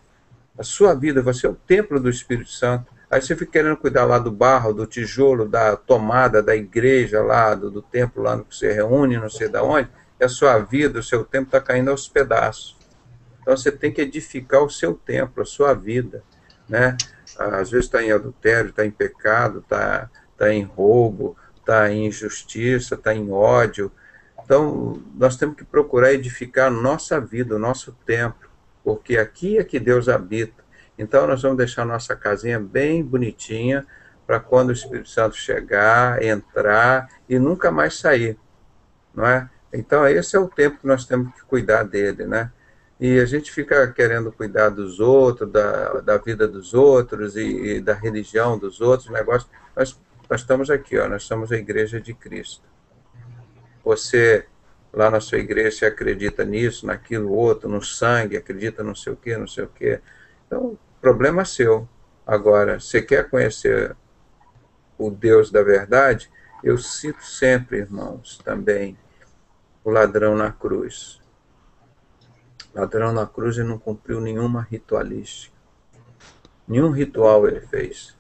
[SPEAKER 2] A sua vida, você é o templo do Espírito Santo. Aí você fica querendo cuidar lá do barro, do tijolo, da tomada da igreja lá, do templo lá no que você reúne, não sei de onde, e a sua vida, o seu templo está caindo aos pedaços. Então você tem que edificar o seu templo, a sua vida, né? Às vezes está em adultério, está em pecado, está em roubo, está em injustiça, está em ódio. Então nós temos que procurar edificar a nossa vida, o nosso templo, porque aqui é que Deus habita. Então nós vamos deixar nossa casinha bem bonitinha para quando o Espírito Santo chegar, entrar e nunca mais sair, não é? Então esse é o tempo que nós temos que cuidar dele, né? E a gente fica querendo cuidar dos outros, da vida dos outros e da religião dos outros, negócio. Nós estamos aqui, ó, nós somos a igreja de Cristo. Você lá na sua igreja você acredita nisso, naquilo, outro, no sangue, acredita não sei o quê, não sei o quê. Então, problema seu. Agora, você quer conhecer o Deus da verdade? Eu cito sempre, irmãos, também, o ladrão na cruz. O ladrão na cruz ele não cumpriu nenhuma ritualística. Nenhum ritual ele fez.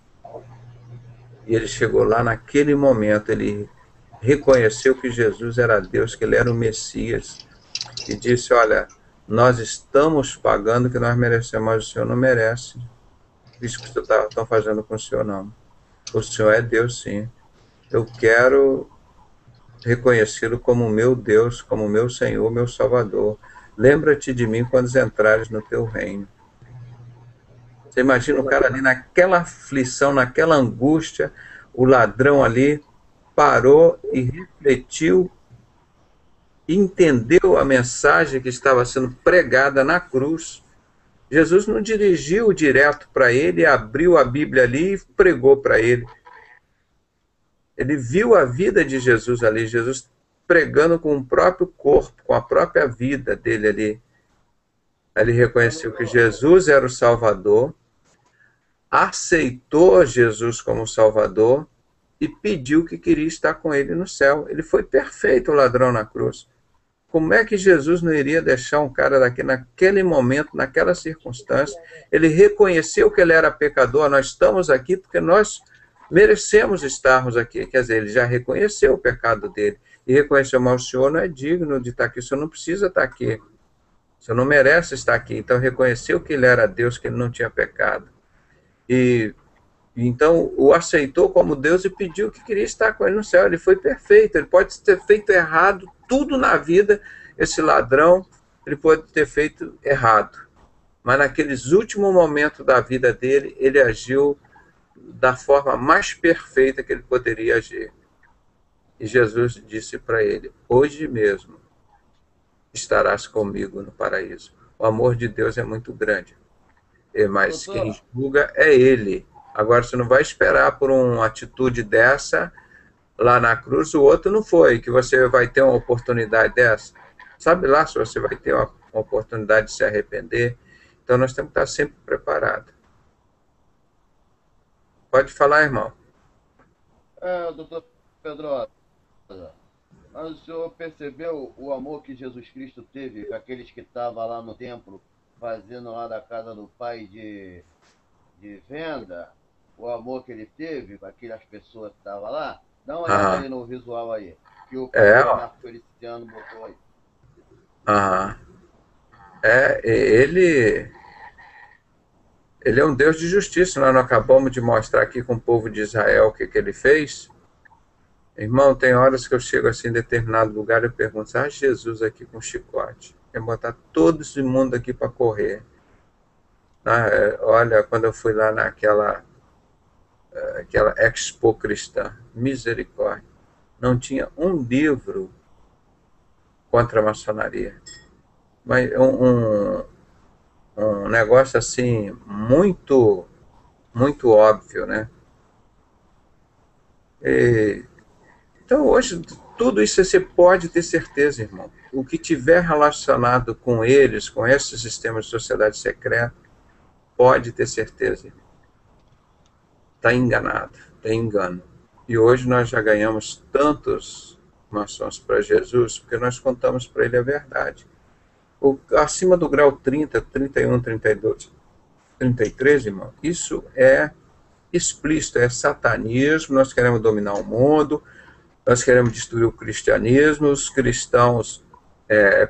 [SPEAKER 2] E ele chegou lá naquele momento, ele reconheceu que Jesus era Deus, que ele era o Messias. E disse, olha, nós estamos pagando o que nós merecemos, mas o Senhor não merece. Isso que vocês estão fazendo com o Senhor, não. O Senhor é Deus, sim. Eu quero reconhecê-lo como meu Deus, como meu Senhor, meu Salvador. Lembra-te de mim quando entrares no teu reino. Você imagina o cara ali naquela aflição, naquela angústia, o ladrão ali parou e refletiu, entendeu a mensagem que estava sendo pregada na cruz. Jesus não dirigiu direto para ele, abriu a Bíblia ali e pregou para ele. Ele viu a vida de Jesus ali, Jesus pregando com o próprio corpo, com a própria vida dele ali. Ele reconheceu que Jesus era o Salvador, aceitou Jesus como Salvador e pediu que queria estar com ele no céu. Ele foi perfeito, o ladrão na cruz. Como é que Jesus não iria deixar um cara daqui naquele momento, naquela circunstância? Ele reconheceu que ele era pecador. Nós estamos aqui porque nós merecemos estarmos aqui. Quer dizer, ele já reconheceu o pecado dele. E reconheceu, mas o senhor não é digno de estar aqui, o senhor não precisa estar aqui. O senhor não merece estar aqui. Então reconheceu que ele era Deus, que ele não tinha pecado. E então o aceitou como Deus e pediu que queria estar com ele no céu. Ele foi perfeito. Ele pode ter feito errado tudo na vida. Esse ladrão, ele pode ter feito errado. Mas naqueles últimos momentos da vida dele, ele agiu da forma mais perfeita que ele poderia agir. E Jesus disse para ele, hoje mesmo estarás comigo no paraíso. O amor de Deus é muito grande. Mas
[SPEAKER 4] Doutor,
[SPEAKER 2] quem julga é Ele. Agora, você não vai esperar por uma atitude dessa lá na cruz, o outro não foi, que você vai ter uma oportunidade dessa. Sabe lá se você vai ter uma oportunidade de se arrepender. Então, nós temos que estar sempre preparados. Pode falar, irmão.
[SPEAKER 4] doutor Pedrosa, mas o senhor percebeu o amor que Jesus Cristo teve com aqueles que estavam lá no templo, fazendo lá da casa do Pai de venda? O amor que ele teve com aquelas pessoas que estavam lá? Dá uma olhada aí no visual aí, que o pastor Marco Feliciano botou aí.
[SPEAKER 2] Ele é um Deus de justiça. Nós não acabamos de mostrar aqui com o povo de Israel o que ele fez. Irmão, tem horas que eu chego assim em determinado lugar e pergunto, Jesus aqui com chicote, quer botar todo esse mundo aqui para correr. Olha, quando eu fui lá naquela Expo Cristã, misericórdia, não tinha um livro contra a maçonaria. Mas um negócio assim, muito, muito óbvio, né? Então, hoje, tudo isso você pode ter certeza, irmão. O que tiver relacionado com eles, com esses sistemas de sociedade secreta, pode ter certeza, irmão. Está enganado, tem engano. E hoje nós já ganhamos tantos maçons para Jesus, porque nós contamos para ele a verdade. Acima do grau 30, 31, 32, 33, irmão, isso é explícito, é satanismo. Nós queremos dominar o mundo, nós queremos destruir o cristianismo, os cristãos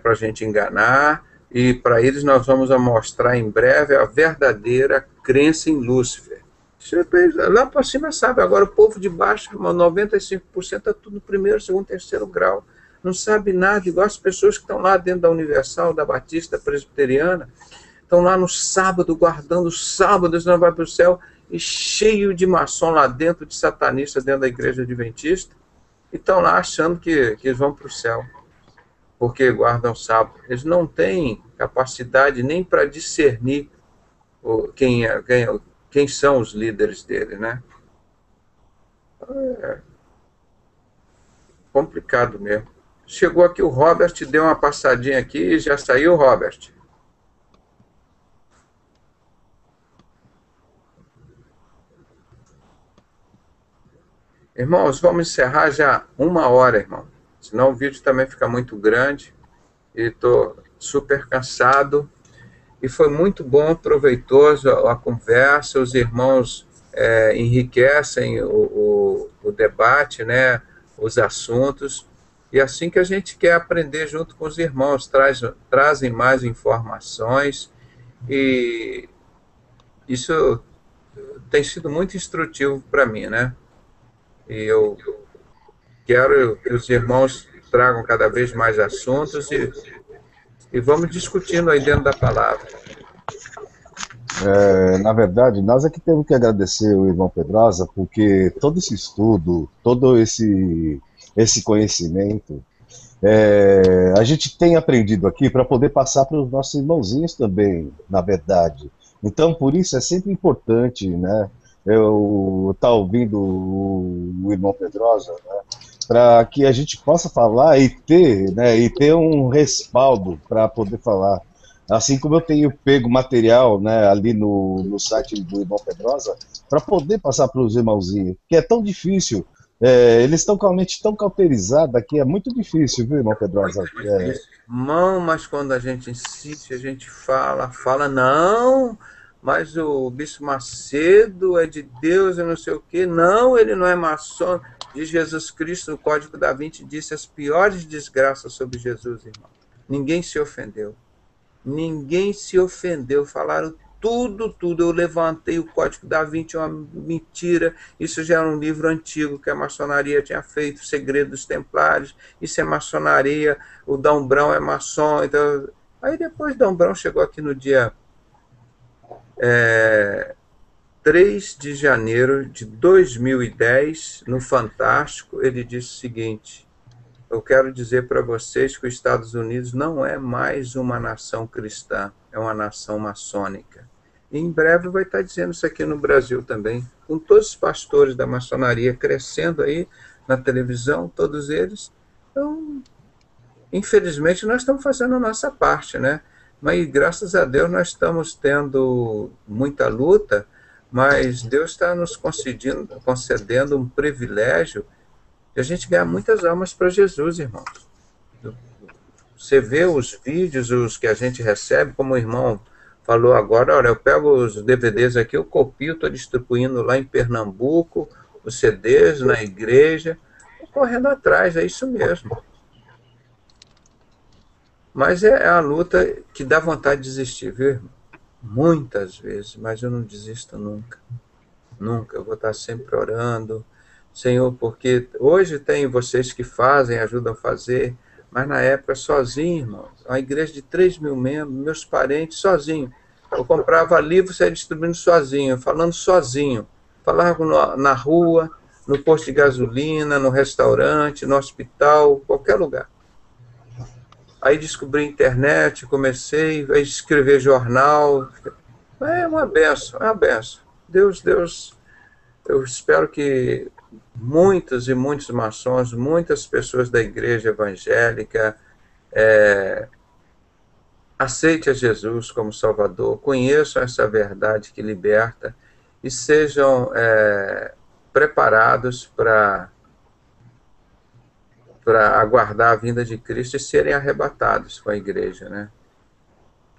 [SPEAKER 2] para a gente enganar, e para eles nós vamos mostrar em breve a verdadeira crença em Lúcifer. Lá para cima sabe, agora o povo de baixo, 95% está tudo no primeiro, segundo, terceiro grau. Não sabe nada, igual as pessoas que estão lá dentro da Universal, da Batista, da Presbiteriana, estão lá no sábado, guardando o sábado, eles não vão para o céu, e cheio de maçom lá dentro, de satanista dentro da igreja adventista, e estão lá achando que eles vão para o céu, porque guardam o sábado. Eles não têm capacidade nem para discernir quem são os líderes dele, né? É complicado mesmo. Chegou aqui o Robert, deu uma passadinha aqui e já saiu, Robert. Irmãos, vamos encerrar já 1 hora, irmão. Senão o vídeo também fica muito grande. E estou super cansado. E foi muito bom, proveitoso a conversa. Os irmãos enriquecem o debate, né? Os assuntos. E assim que a gente quer aprender junto com os irmãos, trazem mais informações, e isso tem sido muito instrutivo para mim, né? E eu quero que os irmãos tragam cada vez mais assuntos e vamos discutindo aí dentro da palavra.
[SPEAKER 6] Na verdade, nós é que temos que agradecer o irmão Pedrosa, porque todo esse estudo, todo esse conhecimento, a gente tem aprendido aqui para poder passar para os nossos irmãozinhos também, na verdade. Então, por isso é sempre importante, né, eu estar ouvindo o irmão Pedrosa, né, para que a gente possa falar e ter um respaldo para poder falar. Assim como eu tenho pego material, né, ali no site do irmão Pedrosa, para poder passar para os irmãozinhos, que é tão difícil. Eles estão com a mente tão cauterizada que é muito difícil, viu, irmão Pedrosa?
[SPEAKER 2] Irmão, mas quando a gente insiste, a gente fala, não, mas o Bispo Macedo é de Deus e não sei o quê. Não, ele não é maçom. Diz Jesus Cristo no Código da Vinci, disse as piores desgraças sobre Jesus, irmão. Ninguém se ofendeu. Ninguém se ofendeu. Falaram tudo. Eu levantei o Código da Vinci, uma mentira. Isso já era um livro antigo que a maçonaria tinha feito, o Segredo dos Templários. Isso é maçonaria, o Dom Brão é maçom. Então... Aí depois Dom Brão chegou aqui no dia 3 de janeiro de 2010, no Fantástico, ele disse o seguinte: eu quero dizer para vocês que os Estados Unidos não é mais uma nação cristã. é uma nação maçônica. E em breve vai estar dizendo isso aqui no Brasil também, com todos os pastores da maçonaria crescendo aí na televisão, todos eles. Então, infelizmente, nós estamos fazendo a nossa parte, né? Mas, graças a Deus, nós estamos tendo muita luta, mas Deus está nos concedendo um privilégio de a gente ganhar muitas almas para Jesus, irmãos. Você vê os vídeos, os que a gente recebe, como o irmão falou agora, olha, eu pego os DVDs aqui, eu copio, estou distribuindo lá em Pernambuco, os CDs na igreja, correndo atrás, é isso mesmo. Mas é a luta que dá vontade de desistir, viu, irmão? Muitas vezes, mas eu não desisto nunca. Nunca, eu vou estar sempre orando, Senhor, porque hoje tem vocês que fazem, ajudam a fazer, mas na época sozinho, irmão, uma igreja de 3 mil membros, meus parentes sozinho. Eu comprava livro, saia distribuindo sozinho, falando sozinho. Falava na rua, no posto de gasolina, no restaurante, no hospital, qualquer lugar. Aí descobri a internet, comecei a escrever jornal. É uma benção, é uma benção. Deus, eu espero que muitos e muitos maçons, muitas pessoas da igreja evangélica aceitem a Jesus como Salvador, conheçam essa verdade que liberta e sejam preparados para aguardar a vinda de Cristo e serem arrebatados com a igreja, né?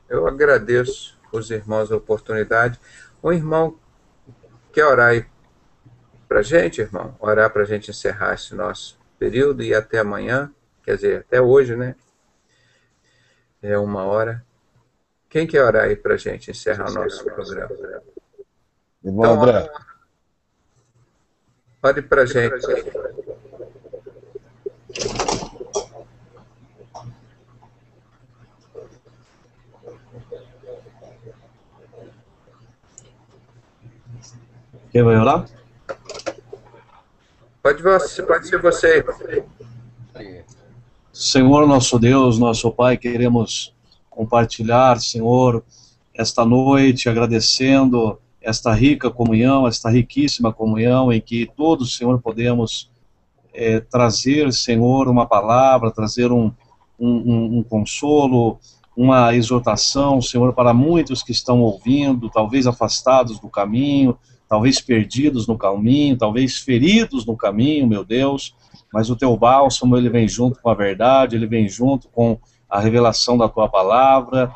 [SPEAKER 2] Eu agradeço os irmãos a oportunidade. O irmão quer orar aí para a gente, irmão? Orar para a gente encerrar esse nosso período e até amanhã, quer dizer, até hoje, né? É 1h. Quem quer orar aí para a gente encerrar o nosso programa?
[SPEAKER 6] Irmão André.
[SPEAKER 2] Ore para a gente.
[SPEAKER 3] Quem vai orar?
[SPEAKER 2] Pode ser você.
[SPEAKER 3] Senhor, nosso Deus, nosso Pai, queremos compartilhar, Senhor, esta noite, agradecendo esta rica comunhão, esta riquíssima comunhão em que todos, Senhor, podemos trazer, Senhor, uma palavra, trazer um consolo, uma exortação, Senhor, para muitos que estão ouvindo, talvez afastados do caminho, talvez perdidos no caminho, talvez feridos no caminho, meu Deus, mas o teu bálsamo, ele vem junto com a verdade, ele vem junto com a revelação da tua palavra,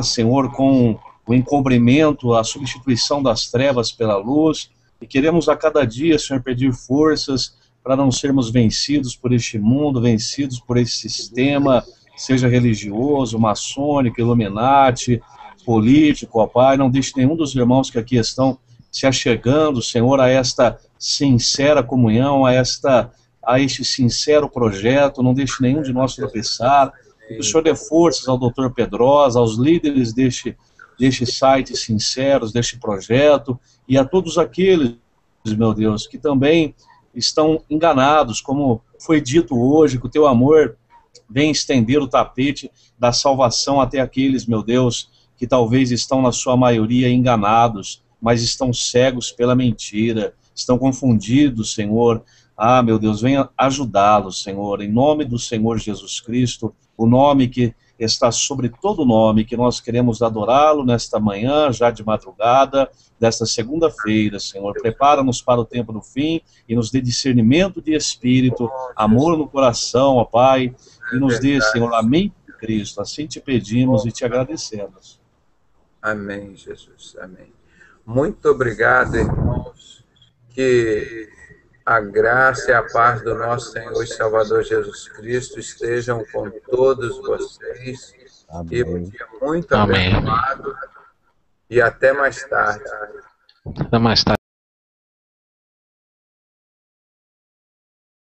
[SPEAKER 3] Senhor, com o encobrimento, a substituição das trevas pela luz, e queremos a cada dia, Senhor, pedir forças para não sermos vencidos por este mundo, vencidos por esse sistema, seja religioso, maçônico, Illuminati, político, ó Pai, não deixe nenhum dos irmãos que aqui estão se achegando, Senhor, a esta sincera comunhão, a este sincero projeto, não deixe nenhum de nós tropeçar, que o Senhor dê forças ao Dr. Pedrosa, aos líderes deste site sinceros, deste projeto, e a todos aqueles, meu Deus, que também estão enganados, como foi dito hoje, que o teu amor vem estender o tapete da salvação até aqueles, meu Deus, que talvez estão na sua maioria enganados, mas estão cegos pela mentira, estão confundidos, Senhor. Meu Deus, venha ajudá-los, Senhor, em nome do Senhor Jesus Cristo, o nome que está sobre todo nome, que nós queremos adorá-lo nesta manhã, já de madrugada, desta segunda-feira, Senhor. Prepara-nos para o tempo do fim e nos dê discernimento de espírito, amor no coração, ó Pai, e nos dê, Senhor, a mente de Cristo. Assim te pedimos e te agradecemos.
[SPEAKER 2] Amém, Jesus, amém. Muito obrigado, irmãos, que a graça e a paz do nosso Senhor e Salvador Jesus Cristo estejam com todos vocês. Amém. E um dia muito abençoado. E até mais tarde.
[SPEAKER 8] Até mais tarde.